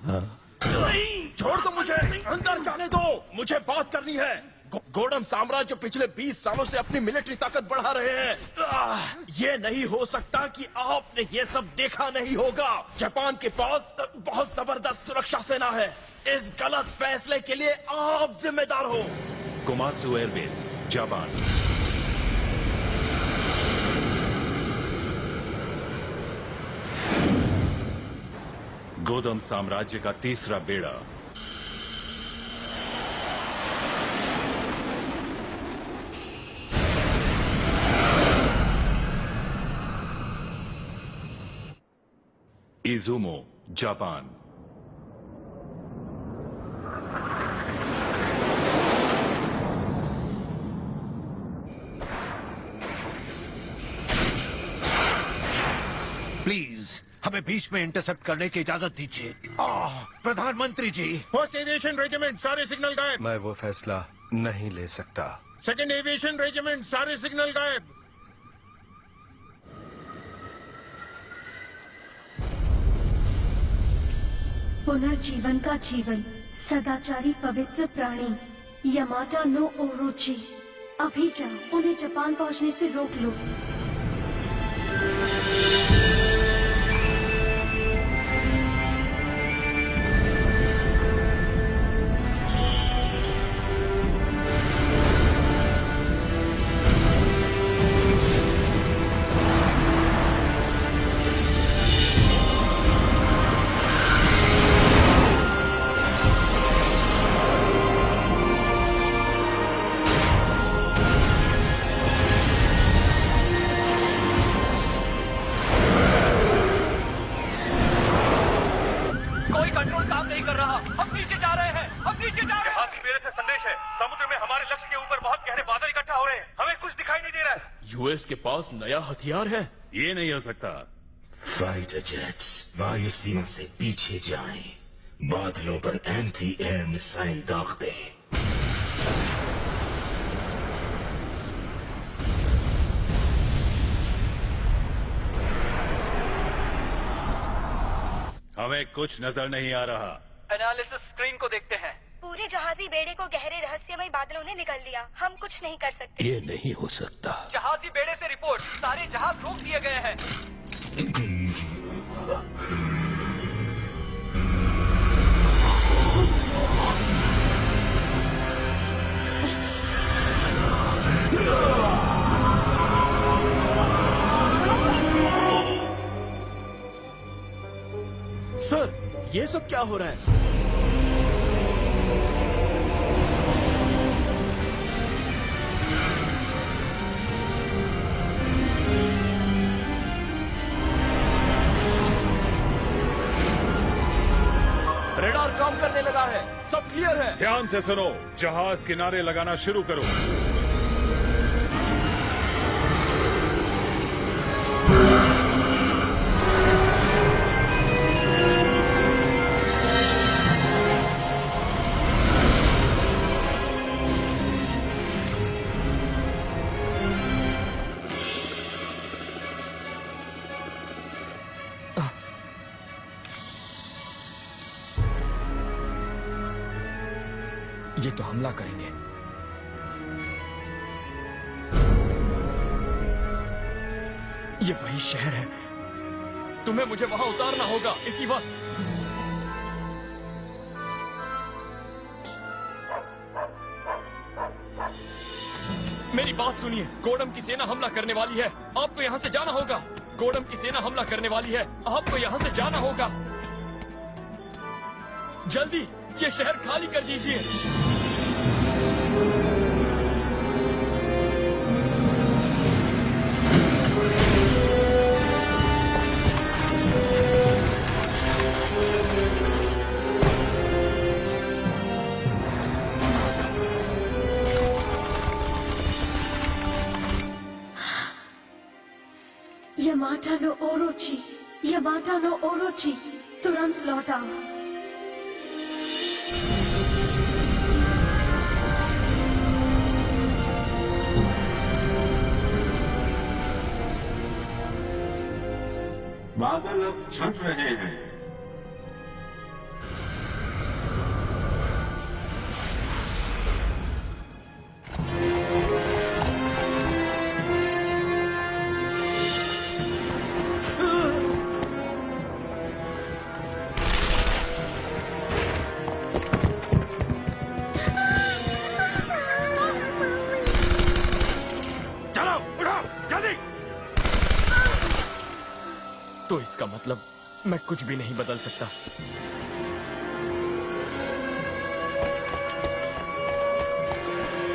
Speaker 20: नहीं, छोड़ दो मुझे, अंदर जाने दो, मुझे बात करनी है। गोडम साम्राज्य पिछले 20 सालों से अपनी मिलिट्री ताकत बढ़ा रहे हैं। ये नहीं हो सकता कि आपने ये सब देखा नहीं होगा। जापान के पास बहुत जबरदस्त सुरक्षा सेना है। इस गलत फैसले के लिए आप जिम्मेदार हो।
Speaker 2: Komatsu airbase, Japan. गोदम साम्राज्य का तीसरा बेड़ा। Izumo, Japan.
Speaker 18: प्लीज हमें बीच में इंटरसेप्ट करने की इजाजत दीजिए। प्रधानमंत्री जी।
Speaker 14: फर्स्ट एविएशन रेजिमेंट, सारे सिग्नल गायब।
Speaker 19: मैं वो फैसला नहीं ले सकता।
Speaker 14: सेकंड एविएशन रेजिमेंट, सारे सिग्नल गायब।
Speaker 3: पुनर्जीवन का जीवन, सदाचारी पवित्र प्राणी यमाटा नो ओरोची। अभी जाओ, उन्हें जापान पहुंचने से रोक लो।
Speaker 20: यूएस के पास नया हथियार है।
Speaker 2: ये नहीं हो सकता।
Speaker 11: फाइटर जेट्स वायु सीमा से पीछे जाएं, बादलों पर एंटी एयर मिसाइल दाग दें।
Speaker 2: हमें कुछ नजर नहीं आ रहा।
Speaker 22: एनालिसिस स्क्रीन को देखते हैं।
Speaker 7: पूरे जहाजी बेड़े को गहरे रहस्यमय बादलों ने निकल लिया। हम कुछ नहीं कर सकते।
Speaker 21: ये नहीं हो सकता।
Speaker 22: जहाजी बेड़े से रिपोर्ट, सारे जहाज रोक दिए गए हैं।
Speaker 20: ये सब क्या हो रहा है? रेडार काम करने लगा है, सब क्लियर है।
Speaker 2: ध्यान से सुनो, जहाज किनारे लगाना शुरू करो।
Speaker 12: ये तो हमला करेंगे।
Speaker 20: ये वही शहर है। तुम्हें मुझे वहां उतारना होगा इसी वक्त। मेरी बात सुनिए, गोडम की सेना हमला करने वाली है, आपको यहाँ से जाना होगा। गोडम की सेना हमला करने वाली है, आपको यहाँ से जाना होगा। जल्दी ये शहर खाली कर दीजिए।
Speaker 3: यमाटा नो ओरोची, यमाटा नो ओरोची, तुरंत लौटा।
Speaker 4: बादल अब छट रहे हैं।
Speaker 20: चलो उठाओ जल्दी। तो इसका मतलब मैं कुछ भी नहीं बदल सकता।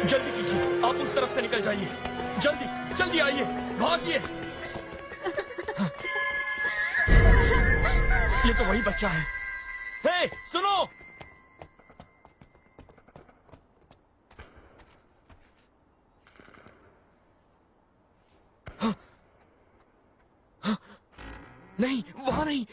Speaker 20: जल्दी कीजिए, आप उस तरफ से निकल जाइए। जल्दी जल्दी आइए, भागिए। ये तो वही बच्चा है। हे, सुनो। नहीं, वहां नहीं।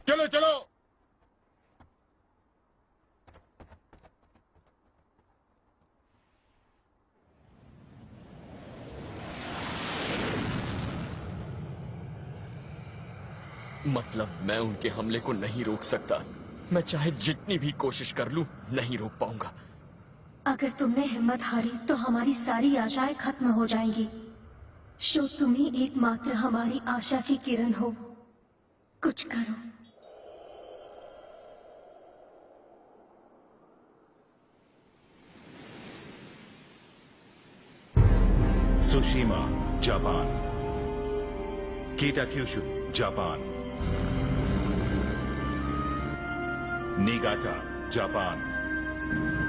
Speaker 20: चलो चलो। मतलब मैं उनके हमले को नहीं रोक सकता। मैं चाहे जितनी भी कोशिश कर लूं, नहीं रोक पाऊंगा।
Speaker 3: अगर तुमने हिम्मत हारी तो हमारी सारी आशाएं खत्म हो जाएंगी। शो तुम ही एकमात्र हमारी आशा की किरण हो। कुछ करो।
Speaker 2: Tsushima, Japan. Kitakyushu, Japan. Niigata, Japan.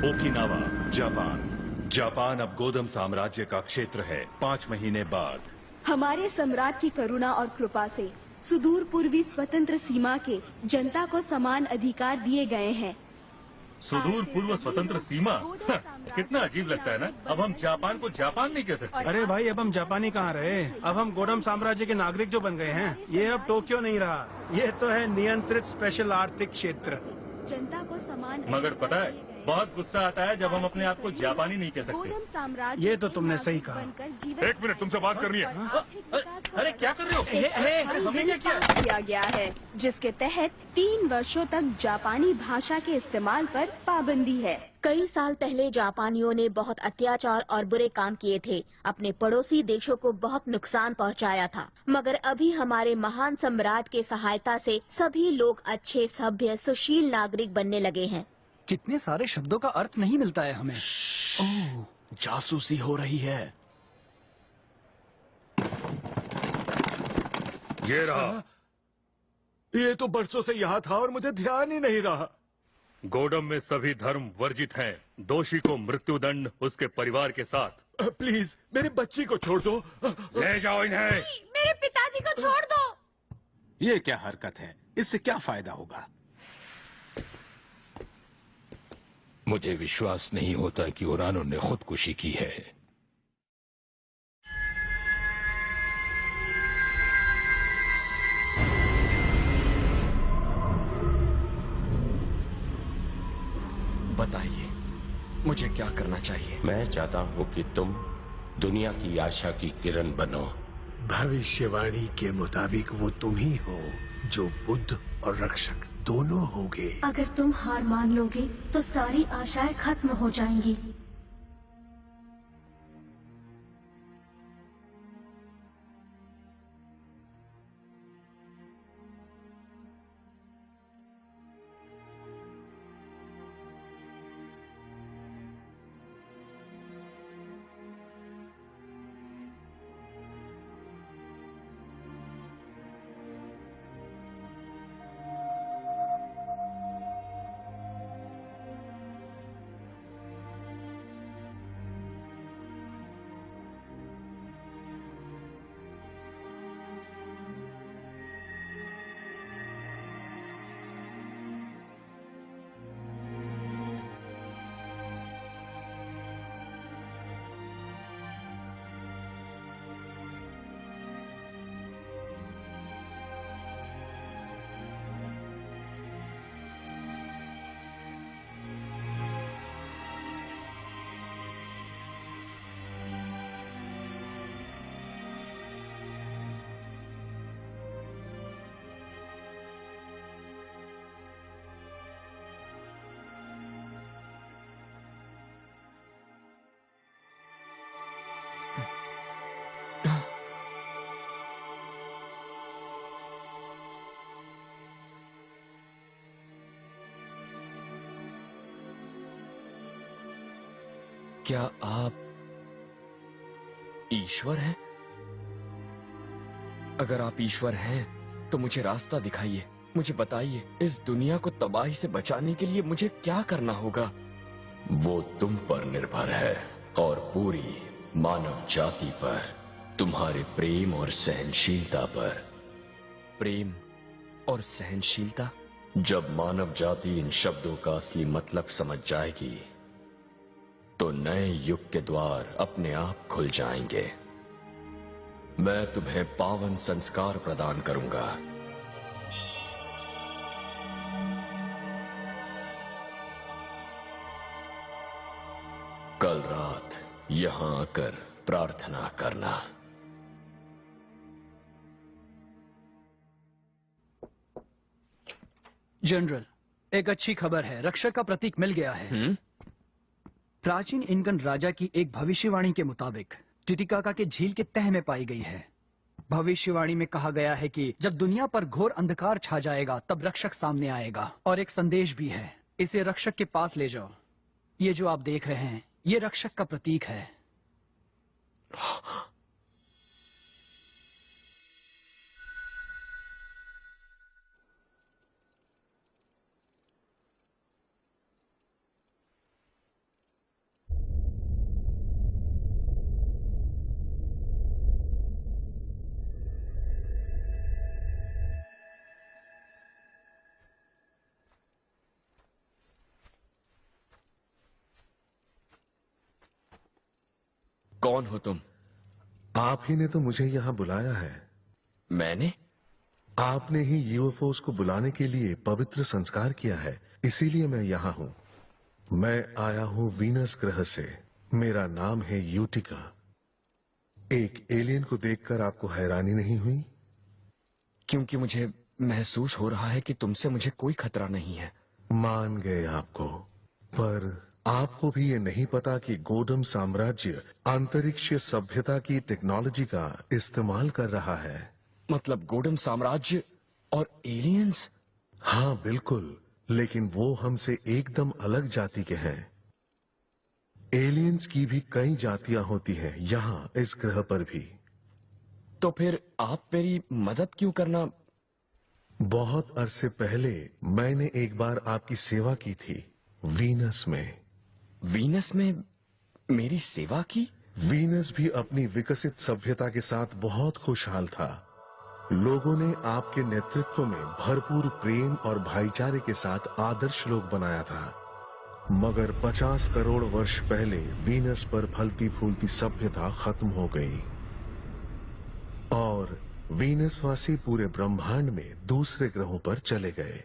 Speaker 2: Okinawa, Japan. Japan अब गोदम साम्राज्य का क्षेत्र है। 5 महीने बाद
Speaker 3: हमारे सम्राट की करुणा और कृपा से सुदूर पूर्वी स्वतंत्र सीमा के जनता को समान अधिकार दिए गए हैं।
Speaker 14: सुदूर पूर्व स्वतंत्र सीमा कितना अजीब लगता है ना। अब हम जापान को जापान नहीं कह सकते।
Speaker 5: अरे भाई, अब हम जापानी कहाँ रहे, अब हम गोडम साम्राज्य के नागरिक जो बन गए हैं। ये अब टोक्यो नहीं रहा, ये तो है नियंत्रित स्पेशल आर्थिक क्षेत्र।
Speaker 3: जनता को समान
Speaker 14: मगर पता है, बहुत गुस्सा आता है जब हम अपने आप को जापानी नहीं कह सकते।
Speaker 3: गोडम साम्राज्य
Speaker 5: ये तो तुमने सही कहा।
Speaker 14: एक मिनट, तुमसे बात करनी है। अरे क्या कर रहे हो? हमने क्या
Speaker 3: किया गया है जिसके तहत 3 वर्षों तक जापानी भाषा के इस्तेमाल पर पाबंदी है।
Speaker 8: कई साल पहले जापानियों ने बहुत अत्याचार और बुरे काम किए थे, अपने पड़ोसी देशों को बहुत नुकसान पहुंचाया था। मगर अभी हमारे महान सम्राट के सहायता से सभी लोग अच्छे, सभ्य, सुशील नागरिक बनने लगे हैं।
Speaker 6: कितने सारे शब्दों का अर्थ नहीं मिलता है हमें। ओह,
Speaker 20: जासूसी हो रही है।
Speaker 15: ये रहा। ये तो बरसों से यहाँ था और मुझे ध्यान ही नहीं रहा।
Speaker 14: गोडम में सभी धर्म वर्जित हैं। दोषी को मृत्युदंड उसके परिवार के साथ।
Speaker 15: प्लीज मेरी बच्ची को छोड़ दो।
Speaker 14: ले जाओ इन्हें।
Speaker 3: मेरे पिताजी को छोड़ दो।
Speaker 9: ये क्या हरकत है? इससे क्या फायदा होगा?
Speaker 21: मुझे विश्वास नहीं होता कि उरानो ने खुदकुशी की है।
Speaker 12: बताइए, मुझे क्या करना चाहिए?
Speaker 13: मैं चाहता हूँ कि तुम दुनिया की आशा की किरण बनो।
Speaker 18: भविष्यवाणी के मुताबिक वो तुम ही हो जो बुद्ध और रक्षक दोनों होगे।
Speaker 3: अगर तुम हार मान लोगे तो सारी आशाएं खत्म हो जाएंगी।
Speaker 12: क्या आप ईश्वर हैं? अगर आप ईश्वर हैं तो मुझे रास्ता दिखाइए, मुझे बताइए इस दुनिया को तबाही से बचाने के लिए मुझे क्या करना होगा?
Speaker 11: वो तुम पर निर्भर है और पूरी मानव जाति पर, तुम्हारे प्रेम और सहनशीलता पर।
Speaker 12: प्रेम और सहनशीलता?
Speaker 11: जब मानव जाति इन शब्दों का असली मतलब समझ जाएगी तो नए युग के द्वार अपने आप खुल जाएंगे। मैं तुम्हें पावन संस्कार प्रदान करूंगा। कल रात यहां आकर प्रार्थना करना।
Speaker 6: जनरल, एक अच्छी खबर है, रक्षक का प्रतीक मिल गया है। प्राचीन इनकन राजा की एक भविष्यवाणी के मुताबिक टिटिकाका के झील के तह में पाई गई है। भविष्यवाणी में कहा गया है कि जब दुनिया पर घोर अंधकार छा जाएगा तब रक्षक सामने आएगा। और एक संदेश भी है, इसे रक्षक के पास ले जाओ। ये जो आप देख रहे हैं ये रक्षक का प्रतीक है।
Speaker 12: कौन हो तुम?
Speaker 16: आप ही ने तो मुझे यहाँ बुलाया है।
Speaker 12: मैंने?
Speaker 16: आपने ही यूएफओस को बुलाने के लिए पवित्र संस्कार किया है, इसीलिए मैं यहाँ हूँ। मैं आया हूँ वीनस ग्रह से। मेरा नाम है यूटिका। एक एलियन को देखकर आपको हैरानी नहीं हुई?
Speaker 12: क्योंकि मुझे महसूस हो रहा है कि तुमसे मुझे कोई खतरा नहीं है।
Speaker 16: मान गए आपको, पर आपको भी ये नहीं पता कि गोडम साम्राज्य अंतरिक्ष सभ्यता की टेक्नोलॉजी का इस्तेमाल कर रहा है।
Speaker 12: मतलब गोडम साम्राज्य और एलियंस?
Speaker 16: हाँ बिल्कुल, लेकिन वो हमसे एकदम अलग जाति के हैं। एलियंस की भी कई जातियां होती हैं यहाँ इस ग्रह पर भी।
Speaker 12: तो फिर आप मेरी मदद क्यों करना?
Speaker 16: बहुत अरसे पहले मैंने एक बार आपकी सेवा की थी वीनस में।
Speaker 12: वीनस में मेरी सेवा की?
Speaker 16: वीनस भी अपनी विकसित सभ्यता के साथ बहुत खुशहाल था। लोगों ने आपके नेतृत्व में भरपूर प्रेम और भाईचारे के साथ आदर्श लोग बनाया था। मगर 50 करोड़ वर्ष पहले वीनस पर फलती फूलती सभ्यता खत्म हो गई और वीनसवासी पूरे ब्रह्मांड में दूसरे ग्रहों पर चले गए।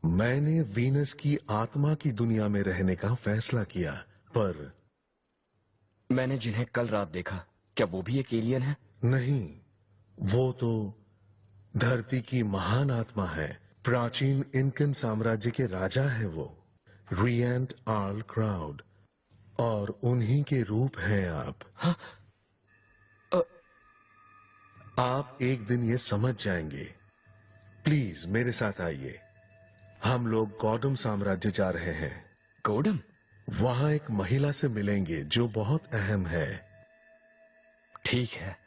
Speaker 16: मैंने वीनस की आत्मा की दुनिया में रहने का फैसला किया, पर
Speaker 12: मैंने जिन्हें कल रात देखा, क्या वो भी एक एलियन है?
Speaker 16: नहीं, वो तो धरती की महान आत्मा है। प्राचीन इनकन साम्राज्य के राजा है वो, रिएंट आर्ल क्राउड, और उन्हीं के रूप हैं आप।
Speaker 12: हाँ?
Speaker 16: आप एक दिन ये समझ जाएंगे। प्लीज मेरे साथ आइए। हम लोग गॉडम साम्राज्य जा रहे हैं।
Speaker 12: गॉडम?
Speaker 16: वहां एक महिला से मिलेंगे जो बहुत अहम है।
Speaker 12: ठीक है।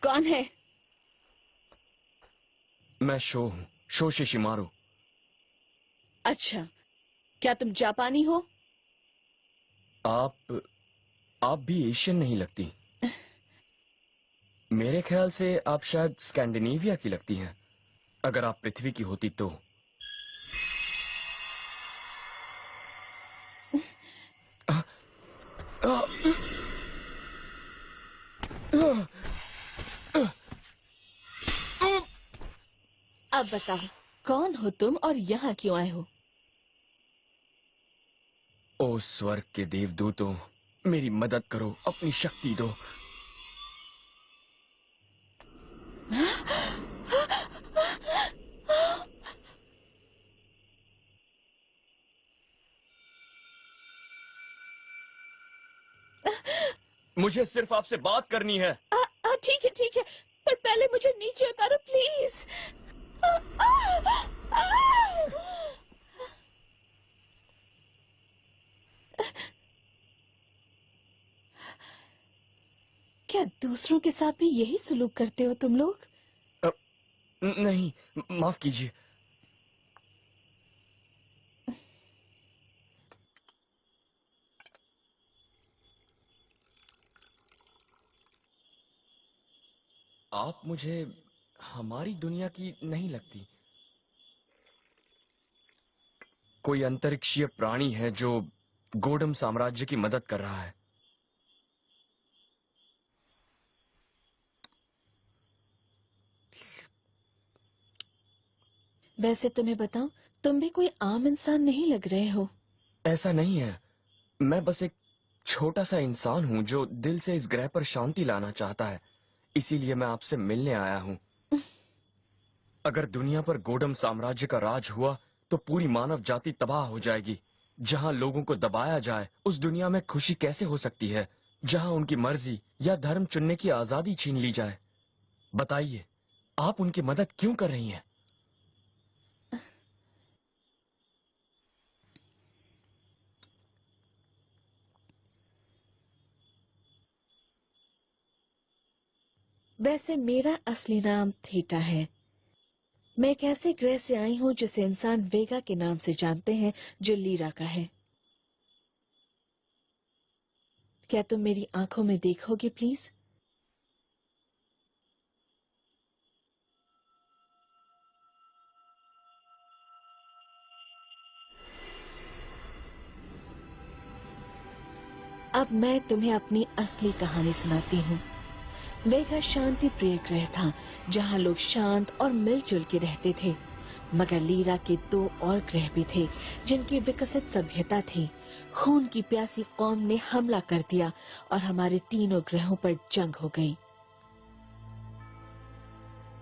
Speaker 1: कौन है?
Speaker 12: मैं शो हूँ, शो शिशिमारू।
Speaker 1: अच्छा, क्या तुम जापानी हो?
Speaker 12: आप भी एशियन नहीं लगती। मेरे ख्याल से आप शायद स्कैंडिनेविया की लगती हैं। अगर आप पृथ्वी की होती तो।
Speaker 1: अब बताओ, कौन हो तुम और यहाँ क्यों आए हो?
Speaker 12: ओ स्वर्ग के देवदूतों, मेरी मदद करो, अपनी शक्ति दो। मुझे सिर्फ आपसे बात करनी है।
Speaker 1: ठीक है, पर पहले मुझे नीचे उतारो प्लीज। क्या दूसरों के साथ भी यही सलूक करते हो तुम लोग?
Speaker 12: नहीं, माफ कीजिए। आप मुझे हमारी दुनिया की नहीं लगती। कोई अंतरिक्षीय प्राणी है जो गोडम साम्राज्य की मदद कर रहा है।
Speaker 1: वैसे तुम्हें बताऊं, तुम भी कोई आम इंसान नहीं लग रहे हो।
Speaker 12: ऐसा नहीं है, मैं बस एक छोटा सा इंसान हूं जो दिल से इस ग्रह पर शांति लाना चाहता है। इसीलिए मैं आपसे मिलने आया हूं। अगर दुनिया पर गोडम साम्राज्य का राज हुआ तो पूरी मानव जाति तबाह हो जाएगी। जहां लोगों को दबाया जाए, उस दुनिया में खुशी कैसे हो सकती है? जहां उनकी मर्जी या धर्म चुनने की आजादी छीन ली जाए। बताइए, आप उनकी मदद क्यों कर रही हैं?
Speaker 1: वैसे मेरा असली नाम थीटा है। मैं एक ऐसे ग्रह से आई हूँ जिसे इंसान वेगा के नाम से जानते हैं, जो लीरा का है। क्या तुम मेरी आंखों में देखोगे प्लीज? अब मैं तुम्हें अपनी असली कहानी सुनाती हूँ। वेगा शांति प्रिय ग्रह था जहाँ लोग शांत और मिलजुल के रहते थे, मगर लीरा के 2 और ग्रह भी थे जिनकी विकसित सभ्यता थी। खून की प्यासी कौम ने हमला कर दिया और हमारे तीनों ग्रहों पर जंग हो गई।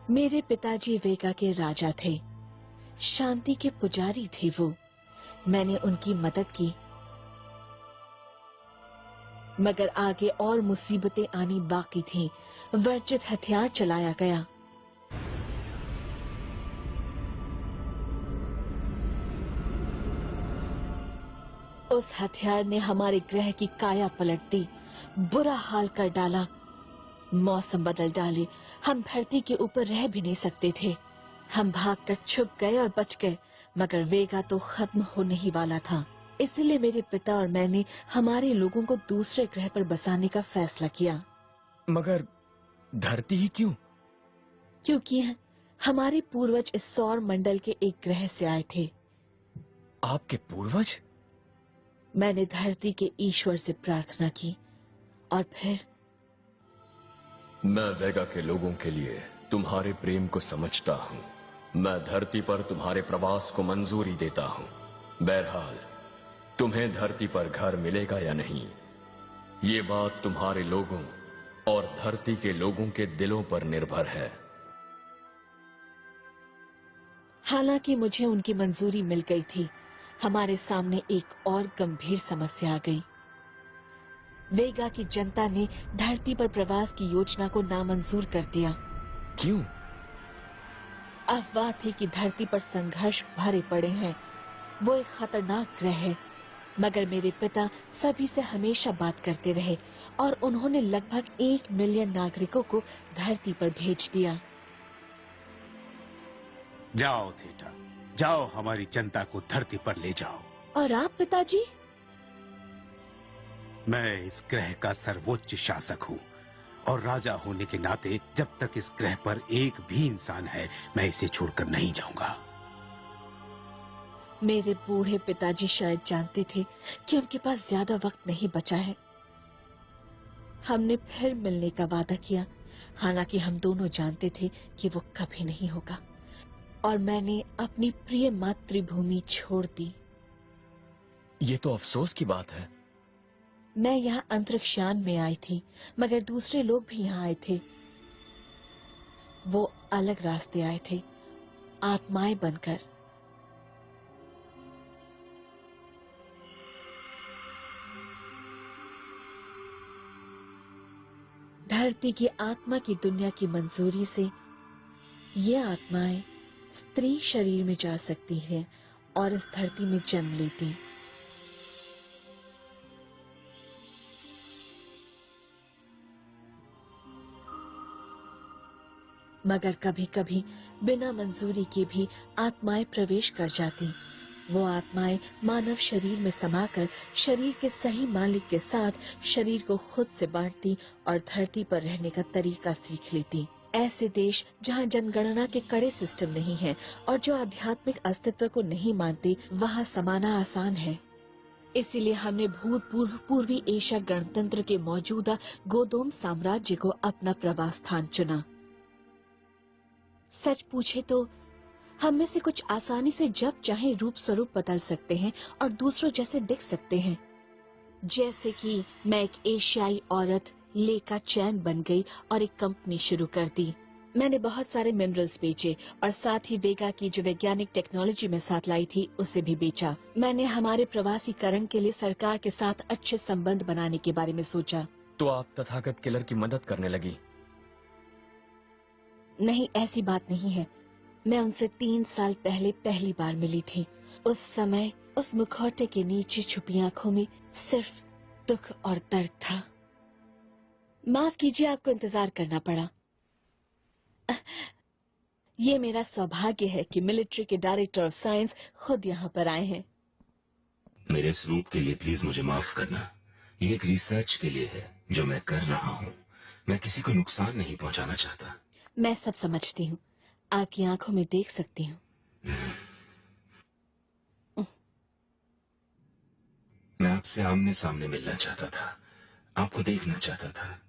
Speaker 1: मेरे पिताजी वेगा के राजा थे, शांति के पुजारी थे वो। मैंने उनकी मदद की, मगर आगे और मुसीबतें आनी बाकी थीं। वर्जित हथियार चलाया गया। उस हथियार ने हमारे ग्रह की काया पलट दी, बुरा हाल कर डाला, मौसम बदल डाले। हम धरती के ऊपर रह भी नहीं सकते थे। हम भागकर छुप गए और बच गए, मगर वेगा तो खत्म होने ही वाला था। इसलिए मेरे पिता और मैंने हमारे लोगों को दूसरे ग्रह पर बसाने का फैसला किया।
Speaker 12: मगर धरती ही क्यों?
Speaker 1: क्योंकि हमारे पूर्वज इस सौर मंडल के एक ग्रह से आए थे।
Speaker 12: आपके पूर्वज?
Speaker 1: मैंने धरती के ईश्वर से प्रार्थना की और फिर
Speaker 12: मैं वेगा के लोगों के लिए तुम्हारे प्रेम को समझता हूँ। मैं धरती पर तुम्हारे प्रवास को मंजूरी देता हूँ। बहरहाल तुम्हें धरती पर घर मिलेगा या नहीं, ये बात तुम्हारे लोगों और धरती के लोगों के दिलों पर निर्भर है।
Speaker 1: हालांकि मुझे उनकी मंजूरी मिल गई थी, हमारे सामने एक और गंभीर समस्या आ गई। वेगा की जनता ने धरती पर प्रवास की योजना को नामंजूर कर दिया।
Speaker 12: क्यों?
Speaker 1: अफवाह थी कि धरती पर संघर्ष भरे पड़े हैं, वो एक खतरनाक ग्रह है। मगर मेरे पिता सभी से हमेशा बात करते रहे और उन्होंने लगभग 1 मिलियन नागरिकों को धरती पर भेज दिया।
Speaker 9: जाओ थीटा, जाओ हमारी जनता को धरती पर ले जाओ।
Speaker 1: और आप पिताजी?
Speaker 9: मैं इस ग्रह का सर्वोच्च शासक हूँ और राजा होने के नाते जब तक इस ग्रह पर एक भी इंसान है, मैं इसे छोड़कर नहीं जाऊंगा।
Speaker 1: मेरे बूढ़े पिताजी शायद जानते थे कि उनके पास ज्यादा वक्त नहीं बचा है। हमने फिर मिलने का वादा किया, हालांकि हम दोनों जानते थे कि वो कभी नहीं होगा, और मैंने अपनी प्रिय मातृभूमि छोड़ दी।
Speaker 12: ये तो अफसोस की बात है।
Speaker 1: मैं यहाँ अंतरिक्षयान में आई थी, मगर दूसरे लोग भी यहाँ आए थे। वो अलग रास्ते आए थे, आत्माएं बनकर। धरती की आत्मा की दुनिया की मंजूरी से ये आत्माएं स्त्री शरीर में जा सकती है और इस धरती में जन्म लेती। मगर कभी कभी बिना मंजूरी के भी आत्माएं प्रवेश कर जाती। वो आत्माएं मानव शरीर में समाकर शरीर के सही मालिक के साथ शरीर को खुद से बांटती और धरती पर रहने का तरीका सीख लेती। ऐसे देश जहाँ जनगणना के कड़े सिस्टम नहीं है और जो आध्यात्मिक अस्तित्व को नहीं मानते, वहाँ समाना आसान है। इसीलिए हमने भूतपूर्व पूर्वी एशिया गणतंत्र के मौजूदा गोदोम साम्राज्य को अपना प्रवास स्थान चुना। सच पूछे तो हम में से कुछ आसानी से जब चाहे रूप स्वरूप बदल सकते हैं और दूसरों जैसे दिख सकते हैं। जैसे कि मैं एक एशियाई औरत लेका चैन बन गई और एक कंपनी शुरू कर दी। मैंने बहुत सारे मिनरल्स बेचे और साथ ही वेगा की जो वैज्ञानिक टेक्नोलॉजी में साथ लाई थी उसे भी बेचा। मैंने हमारे प्रवासीकरण के लिए सरकार के साथ अच्छे संबंध बनाने के बारे में सोचा।
Speaker 12: तो आप तथागत किलर की मदद करने लगी?
Speaker 1: नहीं, ऐसी बात नहीं है। मैं उनसे 3 साल पहले पहली बार मिली थी। उस समय उस मुखौटे के नीचे छुपी आंखों में सिर्फ दुख और दर्द था। माफ कीजिए, आपको इंतजार करना पड़ा। ये मेरा सौभाग्य है कि मिलिट्री के डायरेक्टर ऑफ साइंस खुद यहाँ पर आए हैं।
Speaker 11: मेरे इस रूप के लिए प्लीज मुझे माफ करना। ये एक रिसर्च के लिए है जो मैं कर रहा हूँ। मैं किसी को नुकसान नहीं पहुंचाना चाहता।
Speaker 1: मैं सब समझती हूँ, आपकी आंखों में देख सकती हूँ।
Speaker 11: मैं आपसे आमने सामने मिलना चाहता था, आपको देखना चाहता था।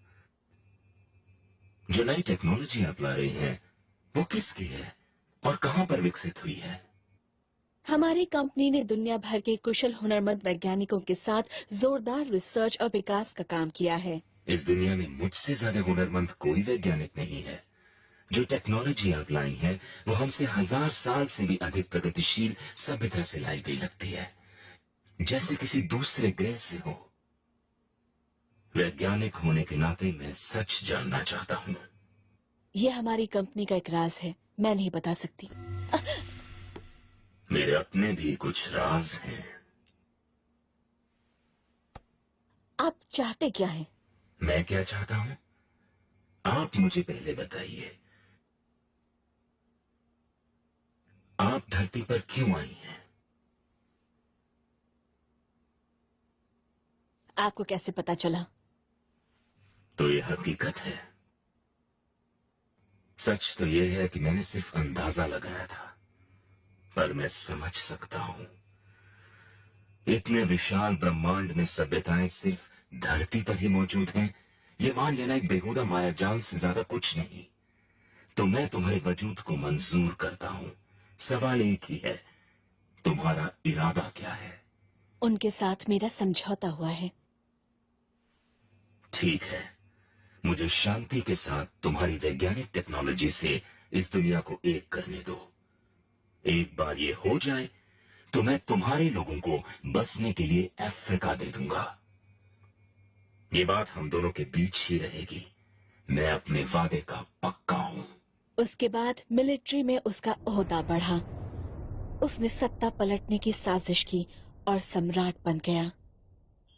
Speaker 11: जो नई टेक्नोलॉजी आप ला रही हैं, वो किसकी है और कहां पर विकसित हुई है?
Speaker 1: हमारी कंपनी ने दुनिया भर के कुशल हुनरमंद वैज्ञानिकों के साथ जोरदार रिसर्च और विकास का काम किया है।
Speaker 11: इस दुनिया में मुझसे ज्यादा हुनरमंद कोई वैज्ञानिक नहीं है। जो टेक्नोलॉजी आप लाई है वो हमसे 1000 साल से भी अधिक प्रगतिशील सभ्यता से लाई गई लगती है, जैसे किसी दूसरे ग्रह से हो। वैज्ञानिक होने के नाते मैं सच जानना चाहता हूँ।
Speaker 1: ये हमारी कंपनी का एक राज है, मैं नहीं बता सकती।
Speaker 11: मेरे अपने भी कुछ राज हैं।
Speaker 1: आप चाहते क्या हैं?
Speaker 11: मैं क्या चाहता हूँ, आप मुझे पहले बताइए। आप धरती पर क्यों आई हैं?
Speaker 1: आपको कैसे पता चला?
Speaker 11: तो ये हकीकत है। सच तो ये है कि मैंने सिर्फ अंदाजा लगाया था, पर मैं समझ सकता हूं। इतने विशाल ब्रह्मांड में सभ्यताएं सिर्फ धरती पर ही मौजूद हैं, ये मान लेना एक बेहुदा मायाजाल से ज्यादा कुछ नहीं। तो मैं तुम्हारे वजूद को मंजूर करता हूं। सवाल एक ही है, तुम्हारा इरादा क्या है?
Speaker 1: उनके साथ मेरा समझौता हुआ है।
Speaker 11: ठीक है, मुझे शांति के साथ तुम्हारी वैज्ञानिक टेक्नोलॉजी से इस दुनिया को एक करने दो। एक बार ये हो जाए तो मैं तुम्हारे लोगों को बसने के लिए अफ्रीका दे दूंगा। ये बात हम दोनों के बीच ही रहेगी। मैं अपने वादे का पक्का हूं।
Speaker 1: उसके बाद मिलिट्री में उसका ओहदा बढ़ा। उसने सत्ता पलटने की साजिश की और सम्राट बन गया।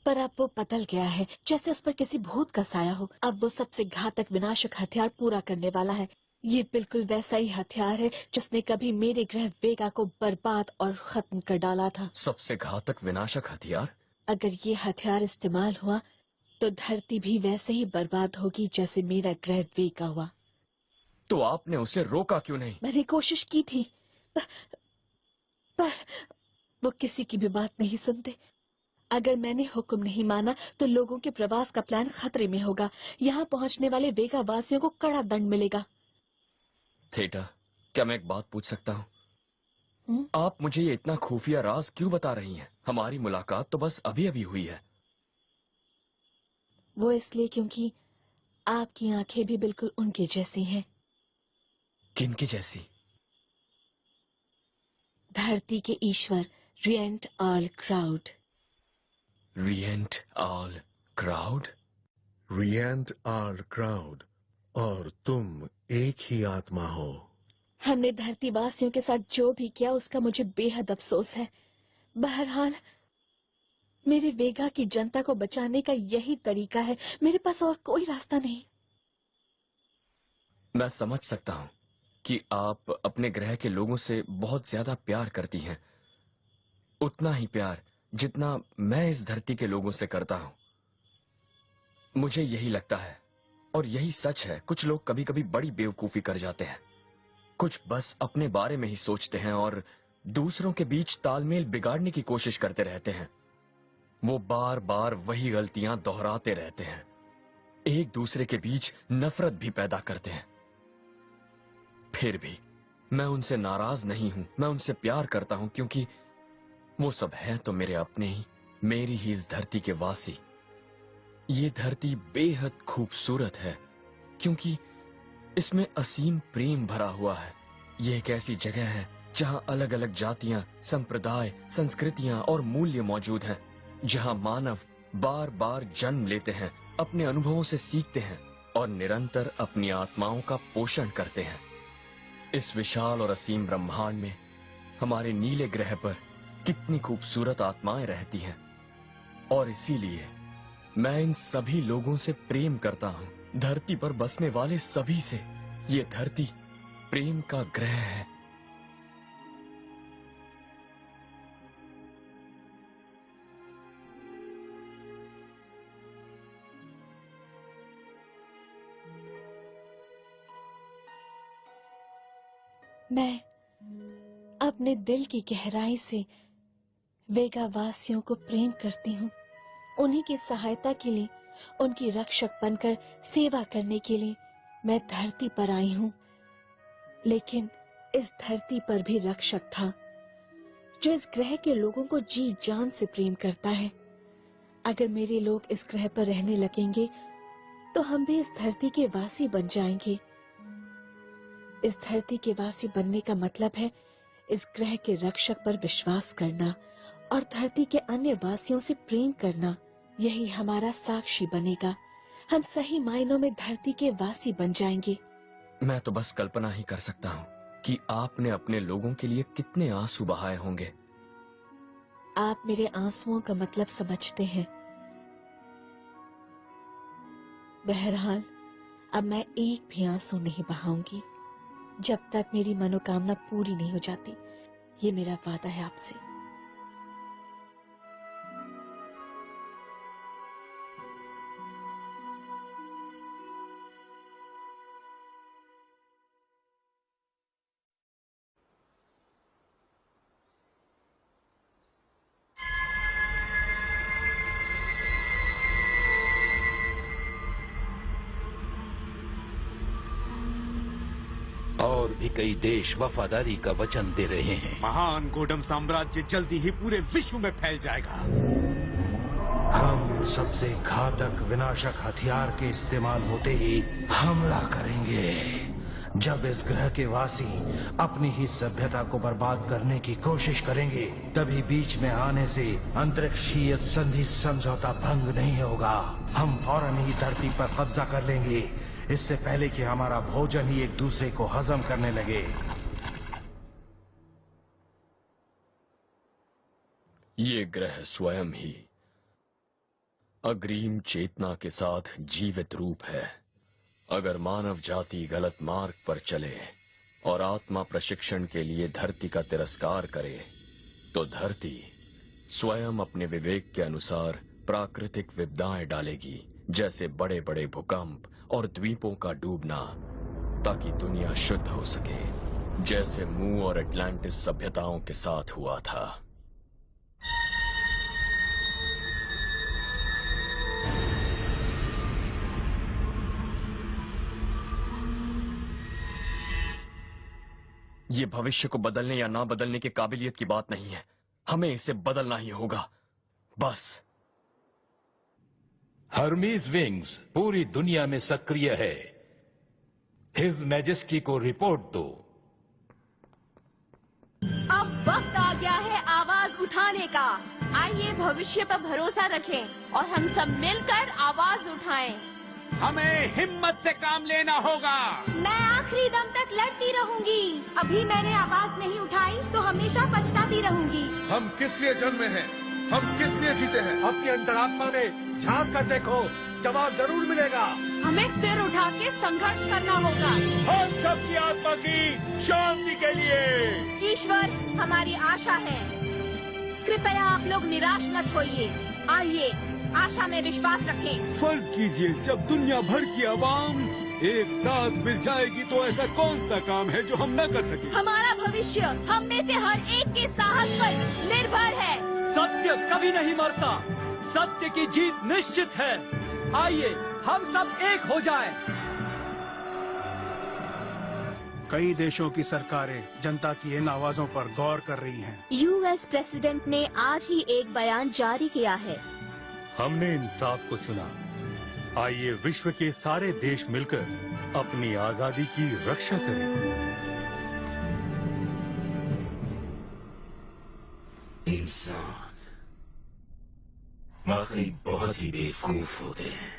Speaker 1: पर अब वो बदल गया है, जैसे उस पर किसी भूत का साया हो। अब वो सबसे घातक विनाशक हथियार पूरा करने वाला है। ये बिल्कुल वैसा ही हथियार है जिसने कभी मेरे ग्रह वेगा को बर्बाद और खत्म कर डाला था।
Speaker 12: सबसे घातक विनाशक हथियार?
Speaker 1: अगर ये हथियार इस्तेमाल हुआ तो धरती भी वैसे ही बर्बाद होगी जैसे मेरा ग्रह वेगा हुआ।
Speaker 12: तो आपने उसे रोका क्यों नहीं?
Speaker 1: मैंने कोशिश की थी, पर वो किसी की भी बात नहीं सुनते। अगर मैंने हुक्म नहीं माना तो लोगों के प्रवास का प्लान खतरे में होगा। यहाँ पहुँचने वाले वेगा वासियों को कड़ा दंड मिलेगा।
Speaker 12: थेटा, क्या मैं एक बात पूछ सकता हूँ? आप मुझे ये इतना खुफिया राज क्यों बता रही हैं? हमारी मुलाकात तो बस अभी अभी हुई है।
Speaker 1: वो इसलिए क्योंकि आपकी आंखें भी बिल्कुल उनके जैसी हैं।
Speaker 12: किनकी जैसी?
Speaker 1: धरती के ईश्वर रिएंट ऑल क्राउड।
Speaker 12: रिएंट ऑल क्राउड?
Speaker 16: रिएंट ऑल क्राउड और तुम एक ही आत्मा हो।
Speaker 1: हमने धरती वासियों के साथ जो भी किया उसका मुझे बेहद अफसोस है। बहरहाल मेरे वेगा की जनता को बचाने का यही तरीका है। मेरे पास और कोई रास्ता नहीं।
Speaker 12: मैं समझ सकता हूँ कि आप अपने ग्रह के लोगों से बहुत ज्यादा प्यार करती हैं। उतना ही प्यार जितना मैं इस धरती के लोगों से करता हूँ। मुझे यही लगता है और यही सच है। कुछ लोग कभी कभी बड़ी बेवकूफी कर जाते हैं। कुछ बस अपने बारे में ही सोचते हैं और दूसरों के बीच तालमेल बिगाड़ने की कोशिश करते रहते हैं। वो बार बार वही गलतियां दोहराते रहते हैं। एक दूसरे के बीच नफरत भी पैदा करते हैं। फिर भी मैं उनसे नाराज नहीं हूं। मैं उनसे प्यार करता हूं क्योंकि वो सब हैं तो मेरे अपने ही, मेरी ही इस धरती के वासी। ये धरती बेहद खूबसूरत है क्योंकि इसमें असीम प्रेम भरा हुआ है। ये एक ऐसी जगह है जहां अलग अलग जातियां, संप्रदाय, संस्कृतियां और मूल्य मौजूद हैं, जहां मानव बार बार जन्म लेते हैं, अपने अनुभवों से सीखते हैं और निरंतर अपनी आत्माओं का पोषण करते हैं। इस विशाल और असीम ब्रह्मांड में हमारे नीले ग्रह पर कितनी खूबसूरत आत्माएं रहती हैं और इसीलिए मैं इन सभी लोगों से प्रेम करता हूं। धरती पर बसने वाले सभी से। ये धरती प्रेम का ग्रह है।
Speaker 1: मैं अपने दिल की गहराई से वेगा वासियों को प्रेम करती हूँ। उन्हीं की सहायता के लिए, उनकी रक्षक बनकर सेवा करने के लिए मैं धरती पर आई हूँ। लेकिन इस धरती पर भी रक्षक था जो इस ग्रह के लोगों को जी जान से प्रेम करता है। अगर मेरे लोग इस ग्रह पर रहने लगेंगे तो हम भी इस धरती के वासी बन जाएंगे। इस धरती के वासी बनने का मतलब है इस ग्रह के रक्षक पर विश्वास करना और धरती के अन्य वासियों से प्रेम करना। यही हमारा साक्षी बनेगा। हम सही मायनों में धरती के वासी बन जाएंगे।
Speaker 12: मैं तो बस कल्पना ही कर सकता हूँ कि आपने अपने लोगों के लिए कितने आंसू बहाए होंगे।
Speaker 1: आप मेरे आंसुओं का मतलब समझते हैं। बहरहाल अब मैं एक भी आंसू नहीं बहाऊंगी जब तक मेरी मनोकामना पूरी नहीं हो जाती। ये मेरा वादा है आपसे।
Speaker 21: और भी कई देश वफादारी का वचन दे रहे हैं।
Speaker 9: महान गोडम साम्राज्य जल्दी ही पूरे विश्व में फैल जाएगा।
Speaker 19: हम सबसे घातक विनाशक हथियार के इस्तेमाल होते ही हमला करेंगे। जब इस ग्रह के वासी अपनी ही सभ्यता को बर्बाद करने की कोशिश करेंगे, तभी बीच में आने से अंतरिक्षीय संधि समझौता भंग नहीं होगा। हम फौरन ही धरती पर कब्जा कर लेंगे, इससे पहले कि हमारा भोजन ही एक दूसरे को हजम करने लगे।
Speaker 12: ये ग्रह स्वयं ही अग्रिम चेतना के साथ जीवित रूप है। अगर मानव जाति गलत मार्ग पर चले और आत्मा प्रशिक्षण के लिए धरती का तिरस्कार करे, तो धरती स्वयं अपने विवेक के अनुसार प्राकृतिक विपदाएं डालेगी, जैसे बड़े बड़े भूकंप और द्वीपों का डूबना, ताकि दुनिया शुद्ध हो सके, जैसे मू और एटलांटिस सभ्यताओं के साथ हुआ था। ये भविष्य को बदलने या ना बदलने की काबिलियत की बात नहीं है। हमें इसे बदलना ही होगा, बस।
Speaker 21: हर्मीज विंग्स पूरी दुनिया में सक्रिय है। हिज मैजेस्टी को रिपोर्ट दो।
Speaker 7: अब वक्त आ गया है आवाज उठाने का। आइए भविष्य पर भरोसा रखें और हम सब मिलकर आवाज उठाएं।
Speaker 9: हमें हिम्मत से काम लेना होगा।
Speaker 3: मैं आखिरी दम तक लड़ती रहूंगी। अभी मैंने आवाज नहीं उठाई तो हमेशा पछताती रहूंगी।
Speaker 16: हम किस लिए जन्मे हैं? हम किस लिए जीते हैं?
Speaker 18: अपनी अंतरात्मा में झांक कर देखो, जवाब जरूर मिलेगा।
Speaker 7: हमें सिर उठा के संघर्ष करना होगा।
Speaker 18: हम सबकी आत्मा की शांति के लिए।
Speaker 7: ईश्वर हमारी आशा है। कृपया आप लोग निराश मत होइए। आइए आशा में विश्वास रखें।
Speaker 9: फर्ज कीजिए, जब दुनिया भर की आवाम एक साथ मिल जाएगी तो ऐसा कौन सा काम है जो हम न कर सके?
Speaker 7: हमारा भविष्य हम में से हर एक के साहस पर निर्भर है।
Speaker 22: सत्य कभी नहीं मरता। सत्य की जीत निश्चित है। आइए हम सब एक हो जाएं।
Speaker 5: कई देशों की सरकारें जनता की इन आवाजों पर गौर कर रही हैं।
Speaker 8: यूएस प्रेसिडेंट ने आज ही एक बयान जारी किया है।
Speaker 14: हमने इंसाफ को चुना। आइए विश्व के सारे देश मिलकर अपनी आजादी की रक्षा करें।
Speaker 11: इंसान वाकई बहुत ही बेवकूफ होते हैं।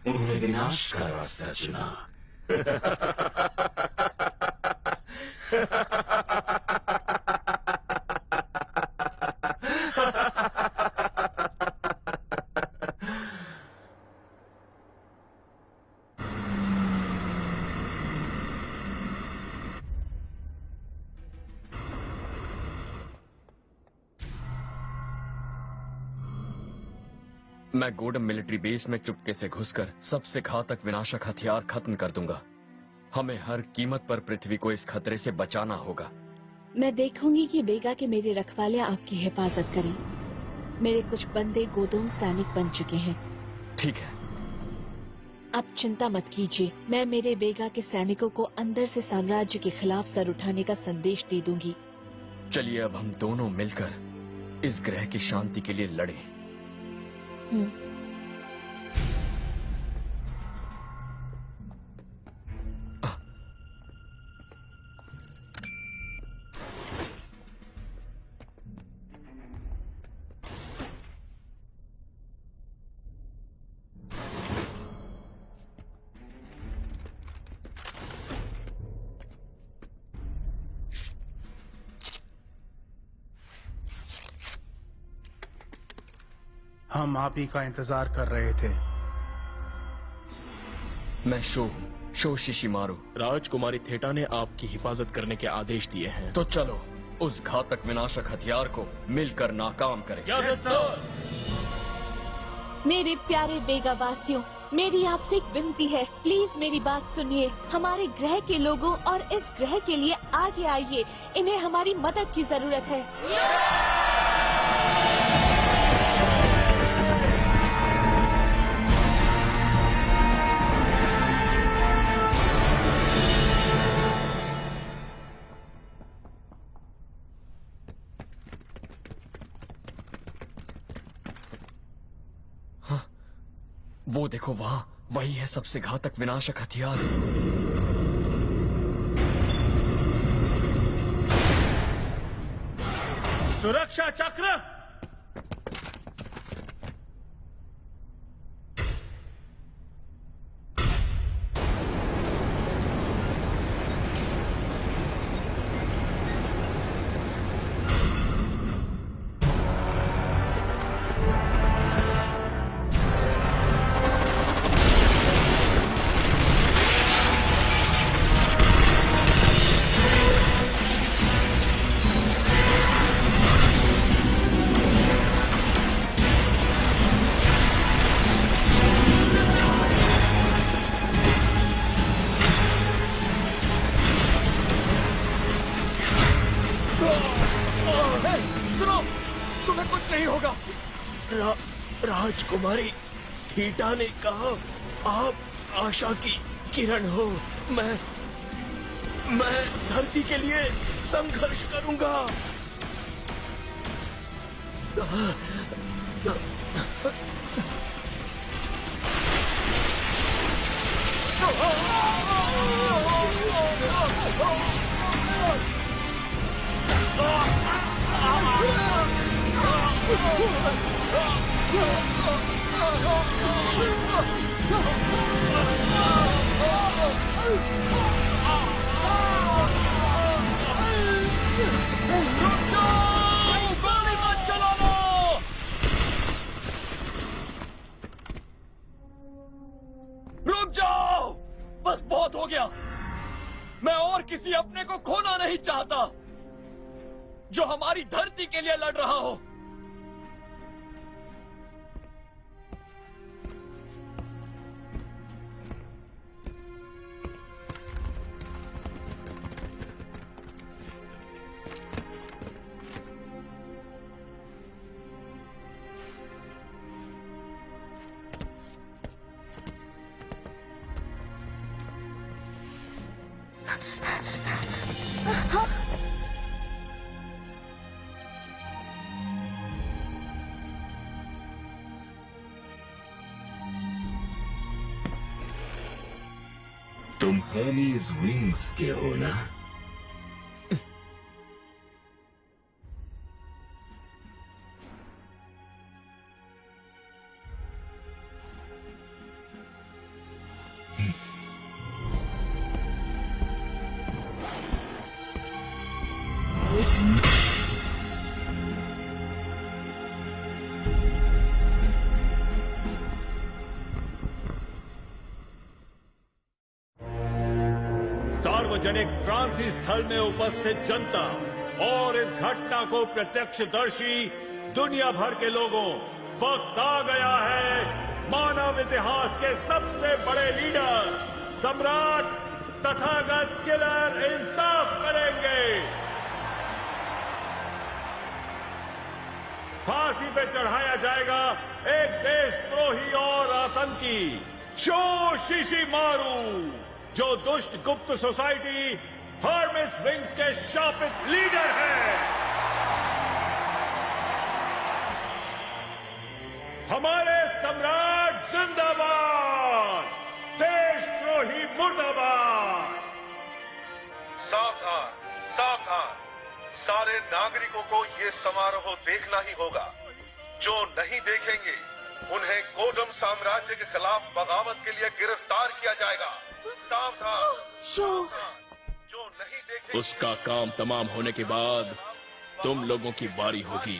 Speaker 11: उन्होंने विनाश का रास्ता चुना।
Speaker 12: मैं गोडम मिलिट्री बेस में चुपके से घुसकर सबसे घातक विनाशक हथियार खत्म कर दूंगा। हमें हर कीमत पर पृथ्वी को इस खतरे से बचाना होगा।
Speaker 1: मैं देखूंगी कि वेगा के मेरे रखवाले आपकी हिफाजत करें। मेरे कुछ बंदे गोदोम सैनिक बन चुके हैं।
Speaker 12: ठीक है।
Speaker 1: अब चिंता मत कीजिए, मैं मेरे वेगा के सैनिकों को अंदर से साम्राज्य के खिलाफ सर उठाने का संदेश दे दूंगी।
Speaker 12: चलिए अब हम दोनों मिलकर इस ग्रह की शांति के लिए लड़ें।
Speaker 5: हम आप ही का इंतजार कर रहे थे।
Speaker 12: मैं शो शिशिमारू।
Speaker 20: राजकुमारी थेटा ने आपकी हिफाजत करने के आदेश दिए हैं।
Speaker 12: तो चलो उस घातक विनाशक हथियार को मिलकर नाकाम करें।
Speaker 1: मेरे प्यारे वेगा वासियों, मेरी आपसे एक विनती है, प्लीज मेरी बात सुनिए। हमारे ग्रह के लोगों और इस ग्रह के लिए आगे आइए, इन्हें हमारी मदद की जरूरत है।
Speaker 12: वो देखो वहां, वही है सबसे घातक विनाशक हथियार।
Speaker 20: सुरक्षा चक्र। राजकुमारी थीटा ने कहा आप आशा की किरण हो। मैं धरती के लिए संघर्ष करूंगा। रुक जाओ, बस बहुत हो गया। मैं और किसी अपने को खोना नहीं चाहता जो हमारी धरती के लिए लड़ रहा हो।
Speaker 11: तुम हेमीज विंग्स के हो ना?
Speaker 2: सार्वजनिक फ्रांसी स्थल में उपस्थित जनता और इस घटना को प्रत्यक्षदर्शी दुनिया भर के लोगों, वक्त आ गया है मानव इतिहास के सबसे बड़े लीडर सम्राट तथागत किलर इंसाफ करेंगे। फांसी पे चढ़ाया जाएगा एक देशद्रोही और आतंकी शो शिशिमारू, जो दुष्ट गुप्त सोसाइटी हर्मिस विंग्स के शापित लीडर हैं। हमारे सम्राट जिंदाबाद, देशद्रोही मुर्दाबाद।
Speaker 16: सावधान, सावधान, सारे नागरिकों को ये समारोह देखना ही होगा। जो नहीं देखेंगे उन्हें गोडम साम्राज्य के खिलाफ बगावत के लिए गिरफ्तार किया जाएगा। सावधान, जो नहीं देखेंगे
Speaker 20: उसका काम तमाम होने के बाद तुम लोगों की बारी होगी।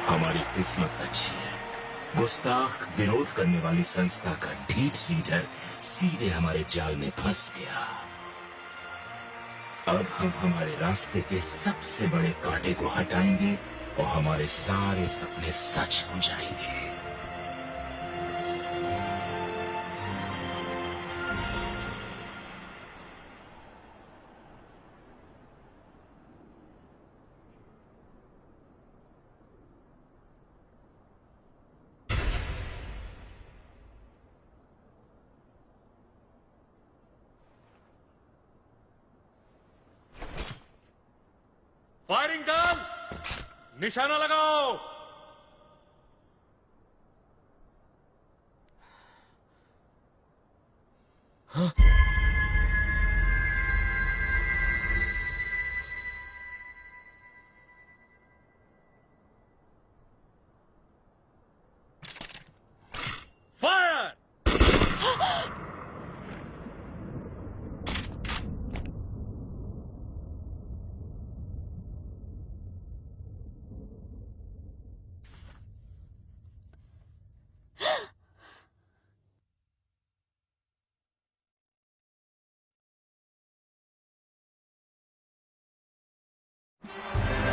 Speaker 11: हमारी किस्मत अच्छी है। गुस्ताख विरोध करने वाली संस्था का ढीठ लीडर सीधे हमारे जाल में फंस गया। अब हम हमारे रास्ते के सबसे बड़े कांटे को हटाएंगे और हमारे सारे सपने सच हो जाएंगे।
Speaker 9: फायरिंग डन, निशाना लगाओ।
Speaker 20: हाँ?
Speaker 9: फायर!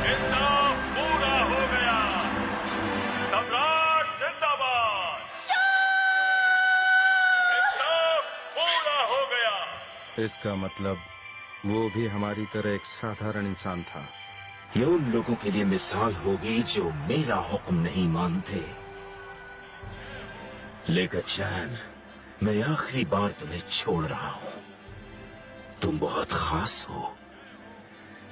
Speaker 2: इंसाफ पूरा हो गया। सम्राट जिंदाबाद। इंसाफ पूरा हो गया।
Speaker 19: इसका मतलब वो भी हमारी तरह एक साधारण इंसान था।
Speaker 11: ये उन लोगों के लिए मिसाल होगी जो मेरा हुक्म नहीं मानते। लेकर चैन, मैं आखिरी बार तुम्हें छोड़ रहा हूं। तुम बहुत खास हो।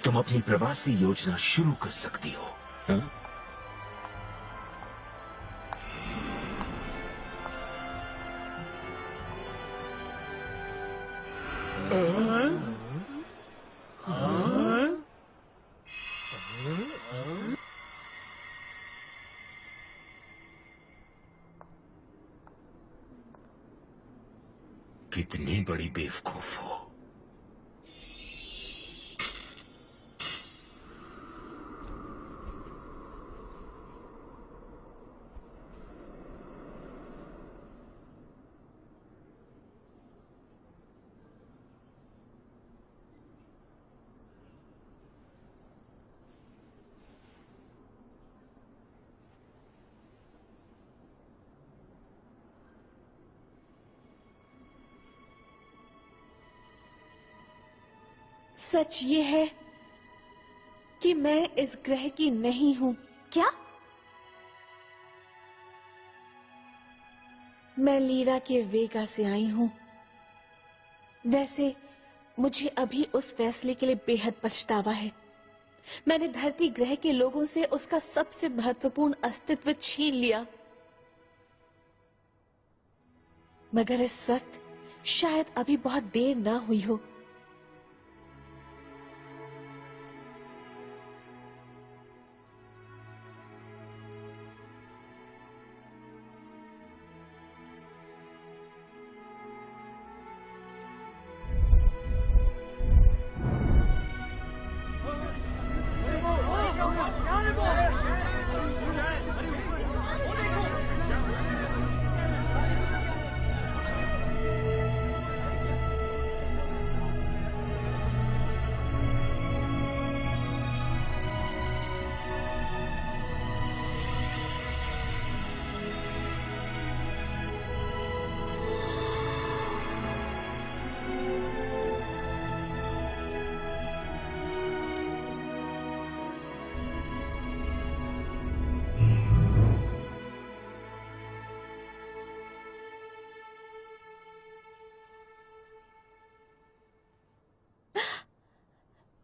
Speaker 11: तुम अपनी प्रवासी योजना शुरू कर सकती हो। हा? कितनी बड़ी बेवकूफ हो।
Speaker 1: सच ये है कि मैं इस ग्रह की नहीं हूँ।
Speaker 3: क्या?
Speaker 1: मैं लीरा के वेगा से आई हूँ। वैसे मुझे अभी उस फैसले के लिए बेहद पछतावा है। मैंने धरती ग्रह के लोगों से उसका सबसे महत्वपूर्ण अस्तित्व छीन लिया। मगर इस वक्त शायद अभी बहुत देर ना हुई हो।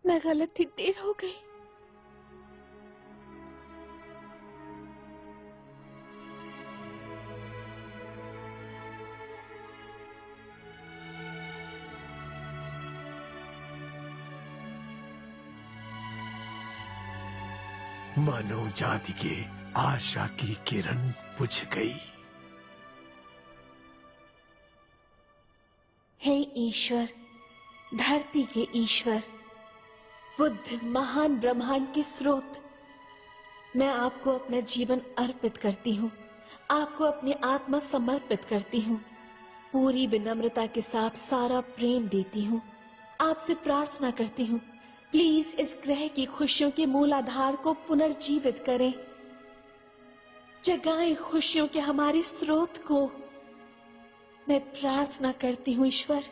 Speaker 1: मैं गलत थी, देर हो गई।
Speaker 18: मानव जाति के आशा की किरण बुझ गई।
Speaker 1: हे ईश्वर, धरती के ईश्वर, बुद्ध, महान ब्रह्मांड के स्रोत, मैं आपको अपना जीवन अर्पित करती हूँ, आपको अपनी आत्मा समर्पित करती हूँ, पूरी विनम्रता के साथ सारा प्रेम देती हूँ। आपसे प्रार्थना करती हूँ, प्लीज इस ग्रह की खुशियों के मूल आधार को पुनर्जीवित करें, जगाएं खुशियों के हमारे स्रोत को। मैं प्रार्थना करती हूँ ईश्वर।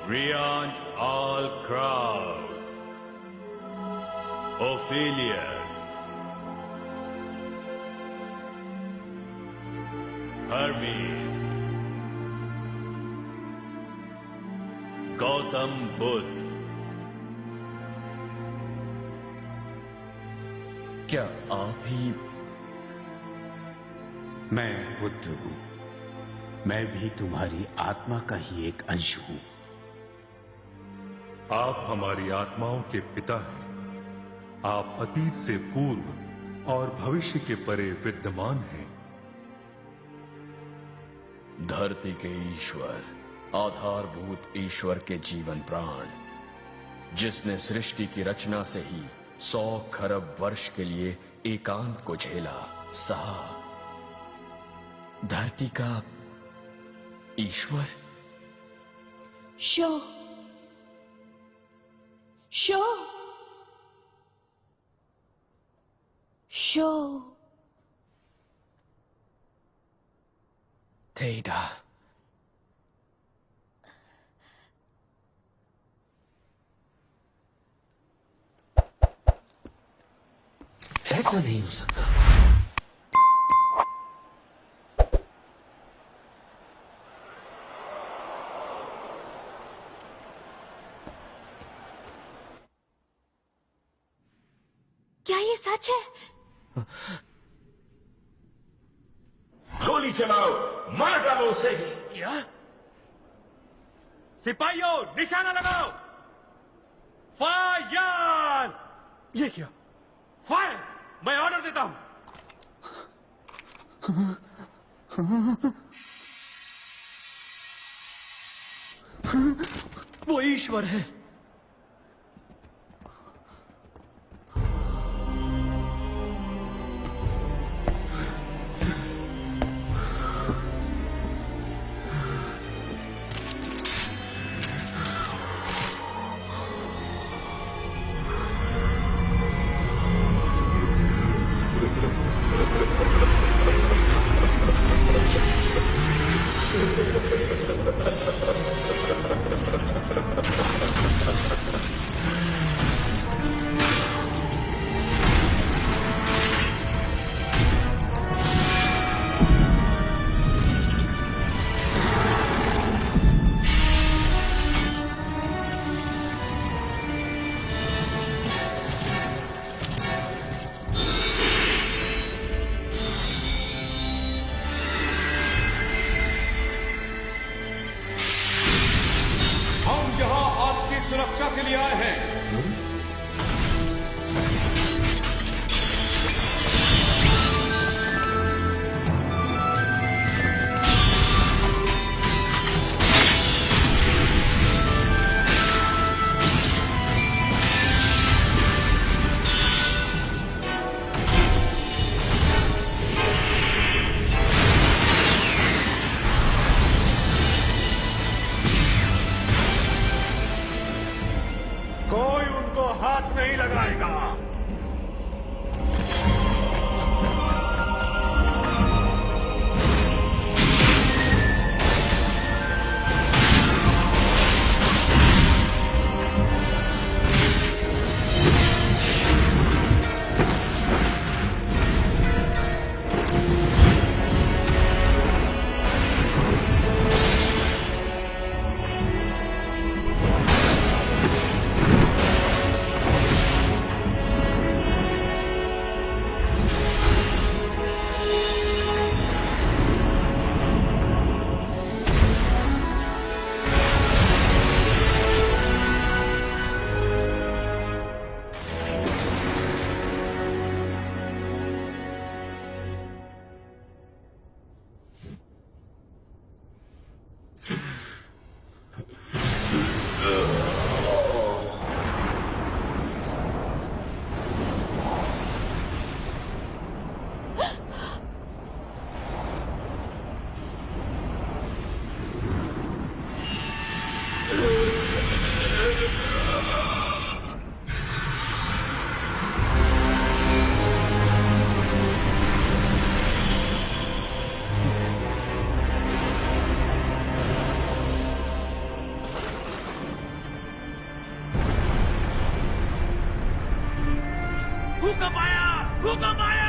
Speaker 2: Beyond all crowd, Ophelius, Hermes, Gautam Buddha.
Speaker 9: क्या आप ही? मैं बुद्ध हूं। मैं भी तुम्हारी आत्मा का ही एक अंश हूं।
Speaker 10: आप हमारी आत्माओं के पिता हैं। आप अतीत से पूर्व और भविष्य के परे विद्यमान हैं।
Speaker 12: धरती के ईश्वर, आधारभूत ईश्वर के जीवन प्राण, जिसने सृष्टि की रचना से ही 100 खरब वर्ष के लिए एकांत को झेला, सहा। धरती का ईश्वर।
Speaker 1: शो शो शो
Speaker 12: थेटा।
Speaker 11: ऐसा नहीं हो सकता।
Speaker 3: क्या ये सच है?
Speaker 11: गोली चलाओ, मार डालो उसे।
Speaker 9: क्या? सिपाहियों, निशाना लगाओ। फायर!
Speaker 6: ये क्या?
Speaker 9: फायर! मैं ऑर्डर देता हूं।
Speaker 22: वो ईश्वर है।
Speaker 9: सुरक्षा के लिए आए हैं।
Speaker 2: कोई उनको हाथ नहीं लगाएगा।
Speaker 20: भूकंप आया! भूकंप आया!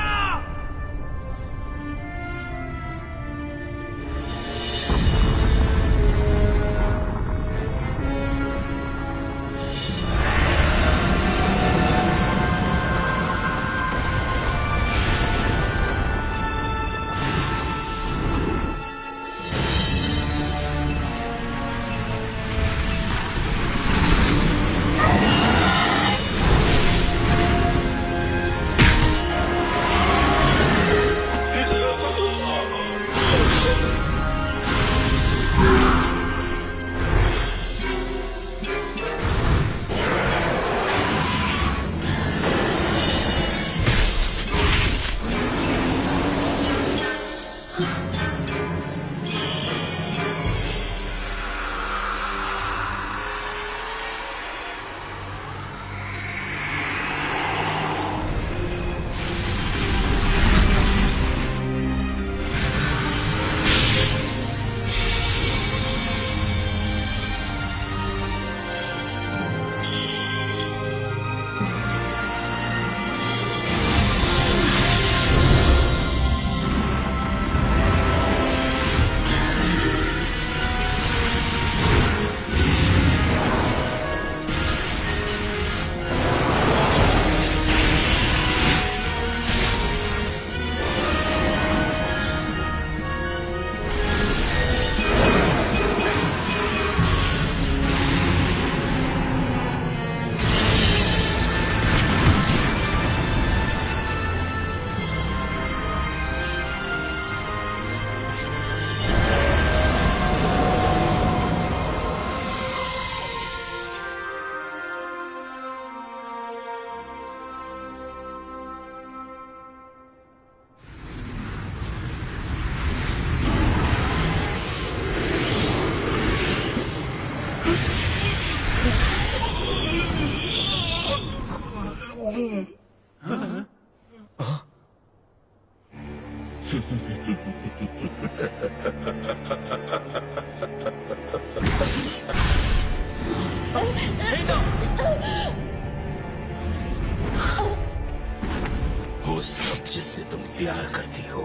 Speaker 11: वो सब जिससे तुम प्यार करती हो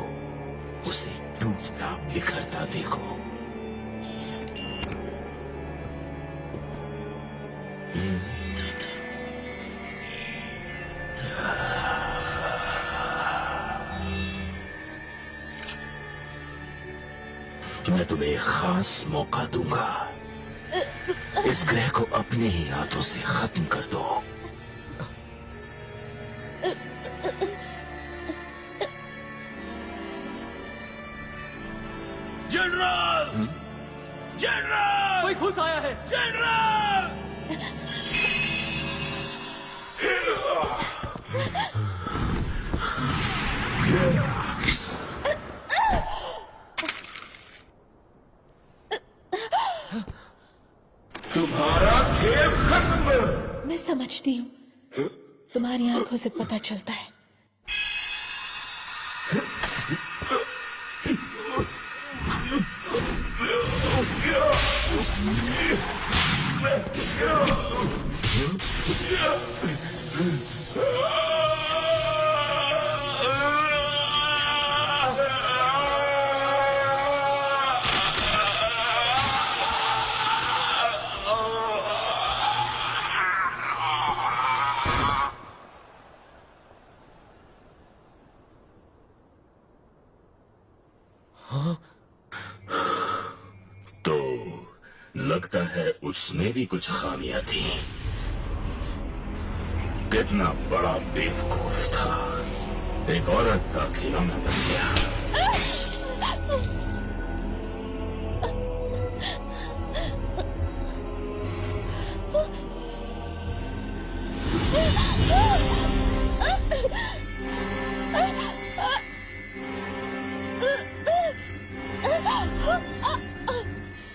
Speaker 11: उसे टूटता बिखरता देखो। मैं तुम्हें एक खास मौका दूंगा। इस ग्रह को अपने ही हाथों से खत्म कर दो।
Speaker 22: जनरल! जनरल! कोई घुस आया है। जनरल!
Speaker 18: तुम्हारा खेल खत्म।
Speaker 1: मैं समझती हूँ, तुम्हारी आंखों से पता चलता है।
Speaker 11: तो लगता है उसमें भी कुछ खामियां थी। कितना बड़ा बेवकूफ था, एक औरत का खिलौना बन गया।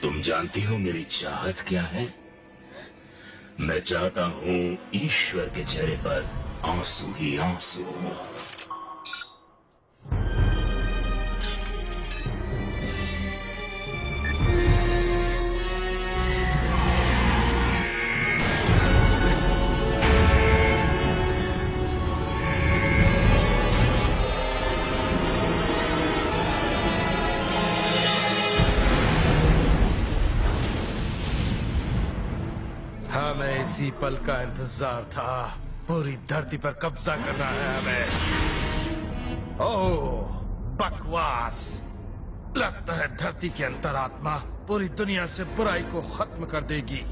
Speaker 11: तुम जानती हो मेरी चाहत क्या है? मैं चाहता हूं ईश्वर के चेहरे पर आंसू ही आंसू हो।
Speaker 21: हमें इसी पल का इंतजार था। पूरी धरती पर कब्जा करना है हमें। ओह, बकवास। लगता है धरती की अंतरात्मा पूरी दुनिया से बुराई को खत्म कर देगी।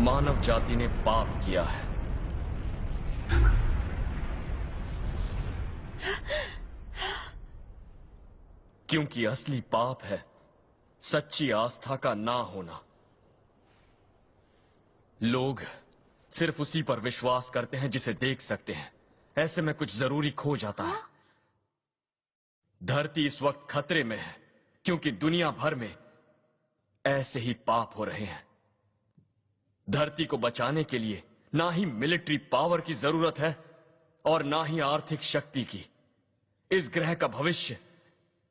Speaker 12: मानव जाति ने पाप किया है। क्योंकि असली पाप है सच्ची आस्था का ना होना। लोग सिर्फ उसी पर विश्वास करते हैं जिसे देख सकते हैं। ऐसे में कुछ जरूरी खो जाता है। धरती इस वक्त खतरे में है क्योंकि दुनिया भर में ऐसे ही पाप हो रहे हैं। धरती को बचाने के लिए ना ही मिलिट्री पावर की जरूरत है और ना ही आर्थिक शक्ति की। इस ग्रह का भविष्य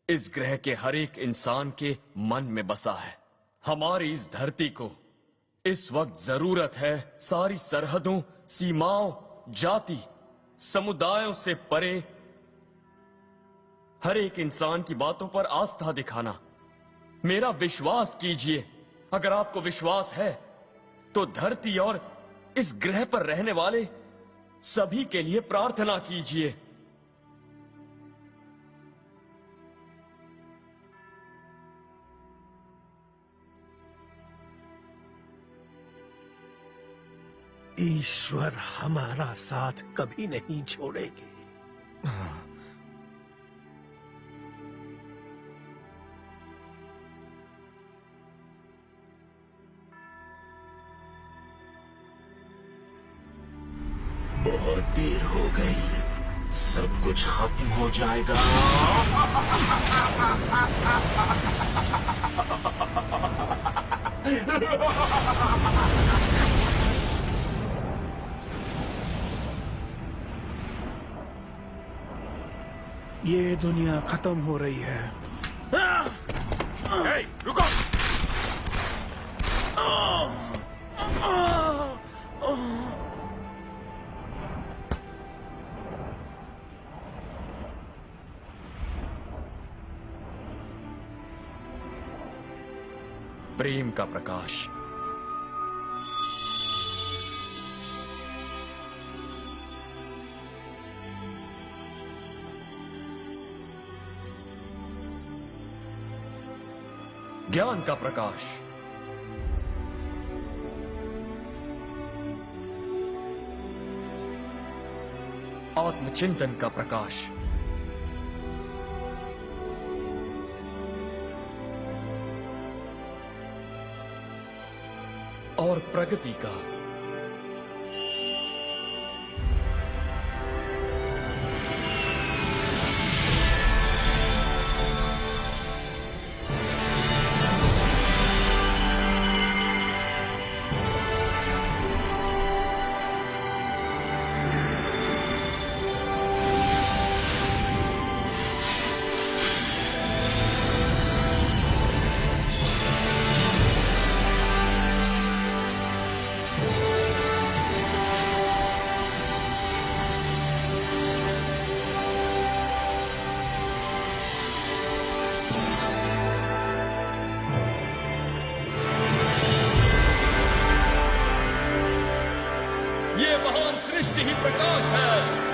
Speaker 12: इस ग्रह के हर एक इंसान के मन में बसा है। हमारी इस धरती को इस वक्त जरूरत है सारी सरहदों, सीमाओं, जाति, समुदायों से परे हर एक इंसान की बातों पर आस्था दिखाना। मेरा विश्वास कीजिए। अगर आपको विश्वास है तो धरती और इस ग्रह पर रहने वाले सभी के लिए प्रार्थना कीजिए।
Speaker 18: ईश्वर हमारा साथ कभी नहीं छोड़ेंगे।
Speaker 11: बहुत देर हो गई, सब कुछ खत्म हो जाएगा।
Speaker 5: ये दुनिया खत्म हो रही है।
Speaker 20: ए, रुको।
Speaker 12: प्रेम का प्रकाश। ज्ञान का प्रकाश। आत्मचिंतन का प्रकाश। और प्रगति का।
Speaker 20: ये महान सृष्टि ही प्रकाश है।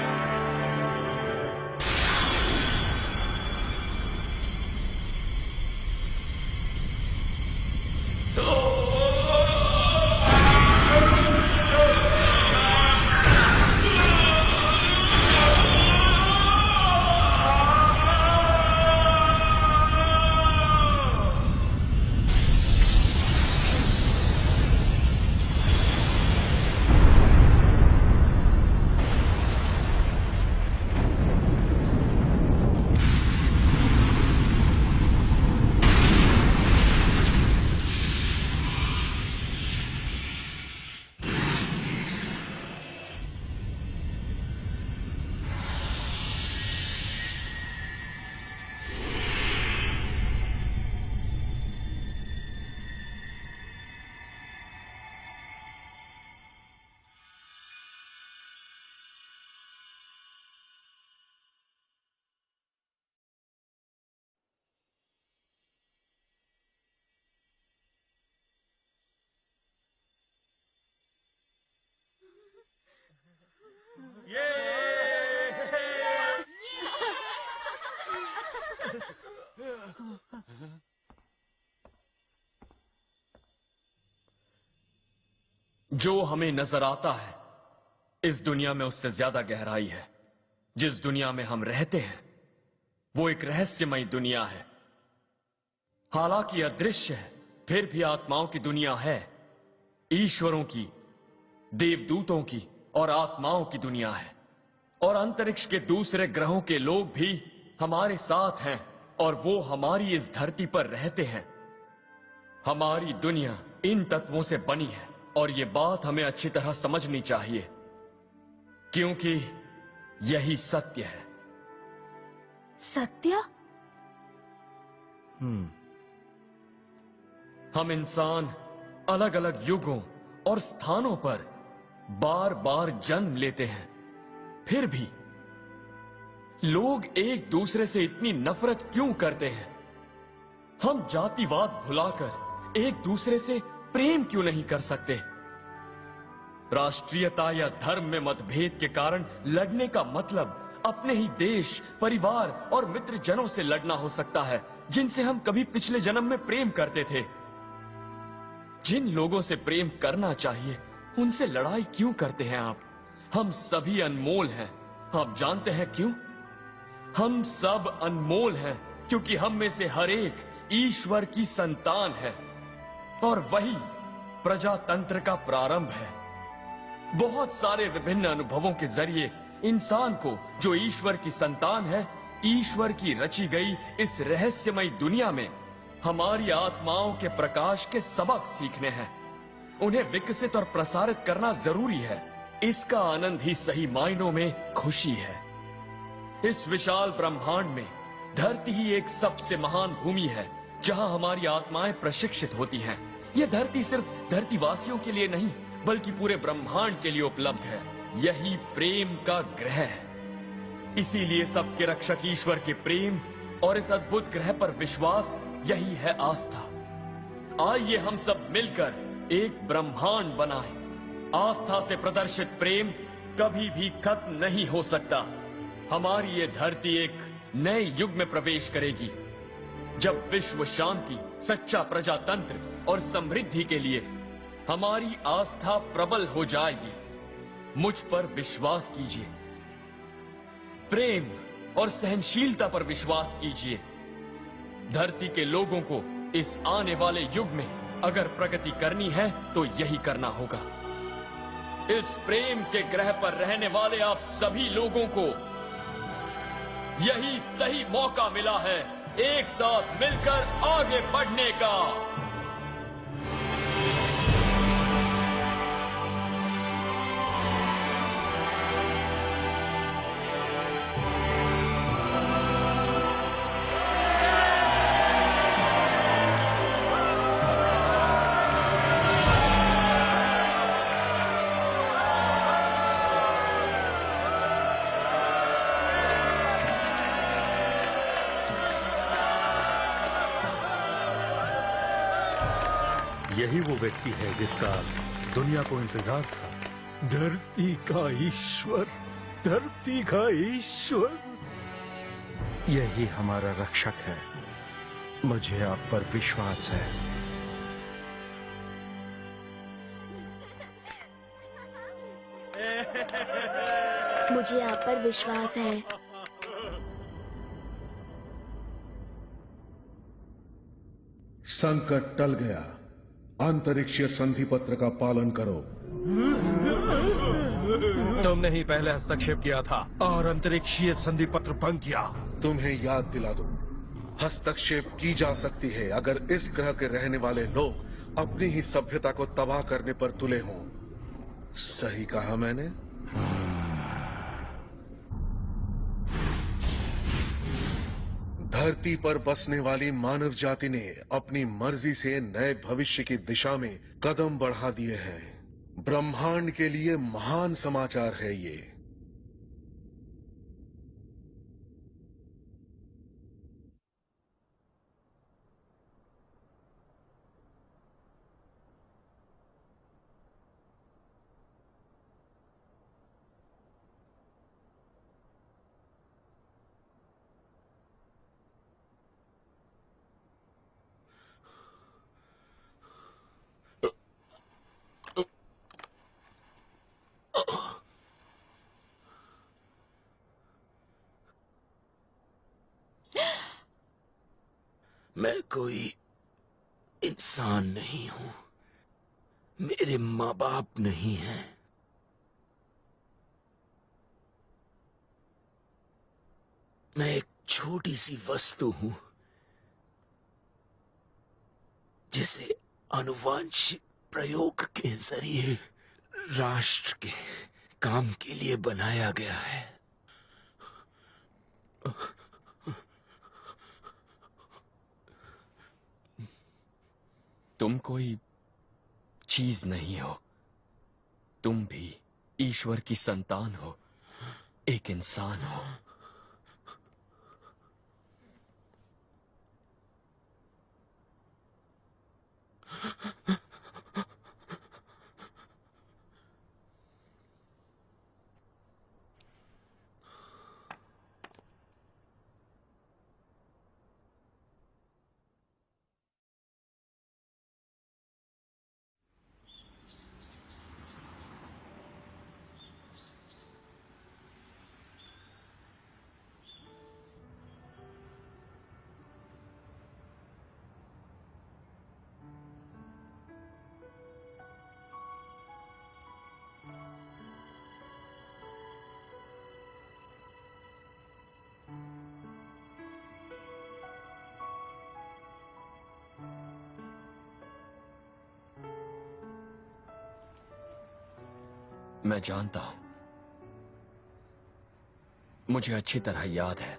Speaker 12: जो हमें नजर आता है इस दुनिया में उससे ज्यादा गहराई है। जिस दुनिया में हम रहते हैं वो एक रहस्यमयी दुनिया है। हालांकि अदृश्य है, फिर भी आत्माओं की दुनिया है। ईश्वरों की, देवदूतों की और आत्माओं की दुनिया है। और अंतरिक्ष के दूसरे ग्रहों के लोग भी हमारे साथ हैं और वो हमारी इस धरती पर रहते हैं। हमारी दुनिया इन तत्वों से बनी है और ये बात हमें अच्छी तरह समझनी चाहिए, क्योंकि यही सत्य है।
Speaker 3: सत्य?
Speaker 12: हम इंसान अलग अलग युगों और स्थानों पर बार बार जन्म लेते हैं, फिर भी लोग एक दूसरे से इतनी नफरत क्यों करते हैं? हम जातिवाद भुलाकर एक दूसरे से प्रेम क्यों नहीं कर सकते? राष्ट्रीयता या धर्म में मतभेद के कारण लड़ने का मतलब अपने ही देश, परिवार और मित्रजनों से लड़ना हो सकता है, जिनसे हम कभी पिछले जन्म में प्रेम करते थे। जिन लोगों से प्रेम करना चाहिए उनसे लड़ाई क्यों करते हैं आप? हम सभी अनमोल हैं। आप जानते हैं क्यों? हम सब अनमोल हैं क्योंकि हम में से हर एक ईश्वर की संतान है और वही प्रजातंत्र का प्रारंभ है। बहुत सारे विभिन्न अनुभवों के जरिए इंसान को, जो ईश्वर की संतान है, ईश्वर की रची गई इस रहस्यमयी दुनिया में हमारी आत्माओं के प्रकाश के सबक सीखने हैं। उन्हें विकसित और प्रसारित करना जरूरी है। इसका आनंद ही सही मायनों में खुशी है। इस विशाल ब्रह्मांड में धरती ही एक सबसे महान भूमि है जहां हमारी आत्माएं प्रशिक्षित होती हैं। यह धरती सिर्फ धरतीवासियों के लिए नहीं बल्कि पूरे ब्रह्मांड के लिए उपलब्ध है। यही प्रेम का ग्रह है। इसीलिए सबके रक्षक ईश्वर के प्रेम और इस अद्भुत ग्रह पर विश्वास, यही है आस्था। आइए हम सब मिलकर एक ब्रह्मांड बनाएं। आस्था से प्रदर्शित प्रेम कभी भी खत्म नहीं हो सकता। हमारी ये धरती एक नए युग में प्रवेश करेगी, जब विश्व शांति, सच्चा प्रजातंत्र और समृद्धि के लिए हमारी आस्था प्रबल हो जाएगी। मुझ पर विश्वास कीजिए, प्रेम और सहनशीलता पर विश्वास कीजिए। धरती के लोगों को इस आने वाले युग में अगर प्रगति करनी है तो यही करना होगा। इस प्रेम के ग्रह पर रहने वाले आप सभी लोगों को यही सही मौका मिला है एक साथ मिलकर आगे बढ़ने का।
Speaker 10: यही वो व्यक्ति है जिसका दुनिया को इंतजार था।
Speaker 18: धरती का ईश्वर, धरती का ईश्वर।
Speaker 19: यही हमारा रक्षक है। मुझे आप पर विश्वास है।
Speaker 8: मुझे आप पर विश्वास है।
Speaker 16: संकट टल गया। अंतरिक्षीय संधि पत्र का पालन करो।
Speaker 19: तुमने ही पहले हस्तक्षेप किया था और अंतरिक्षीय संधि पत्र भंग किया।
Speaker 16: तुम्हें याद दिला दूं, हस्तक्षेप की जा सकती है अगर इस ग्रह के रहने वाले लोग अपनी ही सभ्यता को तबाह करने पर तुले हों। सही कहा मैंने? धरती पर बसने वाली मानव जाति ने अपनी मर्जी से नए भविष्य की दिशा में कदम बढ़ा दिए हैं। ब्रह्मांड के लिए महान समाचार है ये।
Speaker 11: मैं कोई इंसान नहीं हूं। मेरे माँ बाप नहीं हैं। मैं एक छोटी सी वस्तु हूं जिसे अनुवांशिक प्रयोग के जरिए राष्ट्र के काम के लिए बनाया गया है।
Speaker 12: तुम कोई चीज नहीं हो, तुम भी ईश्वर की संतान हो, एक इंसान हो। मैं जानता हूं, मुझे अच्छी तरह याद है,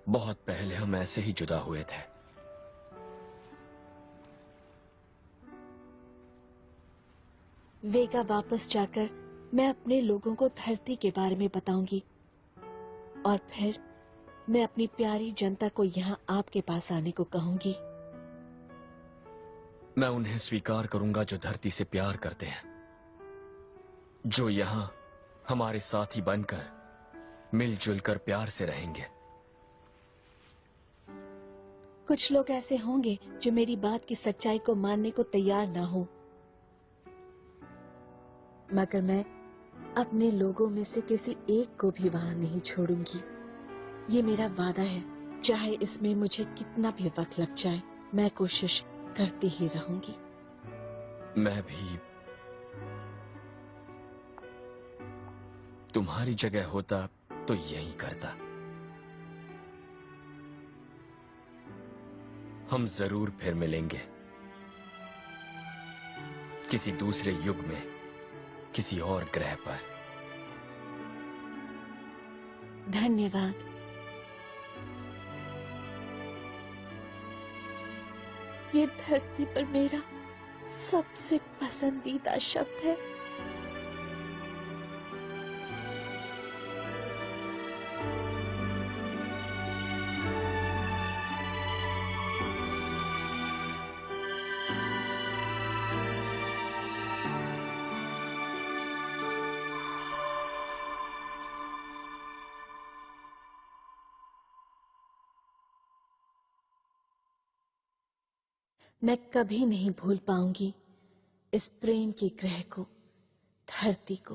Speaker 12: बहुत पहले हम ऐसे ही जुदा हुए थे।
Speaker 1: वेगा वापस जाकर मैं अपने लोगों को धरती के बारे में बताऊंगी और फिर मैं अपनी प्यारी जनता को यहाँ आपके पास आने को कहूंगी।
Speaker 12: मैं उन्हें स्वीकार करूंगा जो धरती से प्यार करते हैं, जो यहाँ हमारे साथी बनकर मिलजुल कर प्यार से रहेंगे।
Speaker 1: कुछ लोग ऐसे होंगे जो मेरी बात की सच्चाई को मानने को तैयार ना हो, मगर मैं अपने लोगों में से किसी एक को भी वहां नहीं छोड़ूंगी। ये मेरा वादा है, चाहे इसमें मुझे कितना भी वक्त लग जाए, मैं कोशिश करती ही रहूंगी।
Speaker 12: मैं भी तुम्हारी जगह होता तो यही करता। हम जरूर फिर मिलेंगे, किसी दूसरे युग में, किसी और ग्रह पर।
Speaker 1: धन्यवाद। ये धरती पर मेरा सबसे पसंदीदा शब्द है। मैं कभी नहीं भूल पाऊंगी इस प्रेम के ग्रह को, धरती को।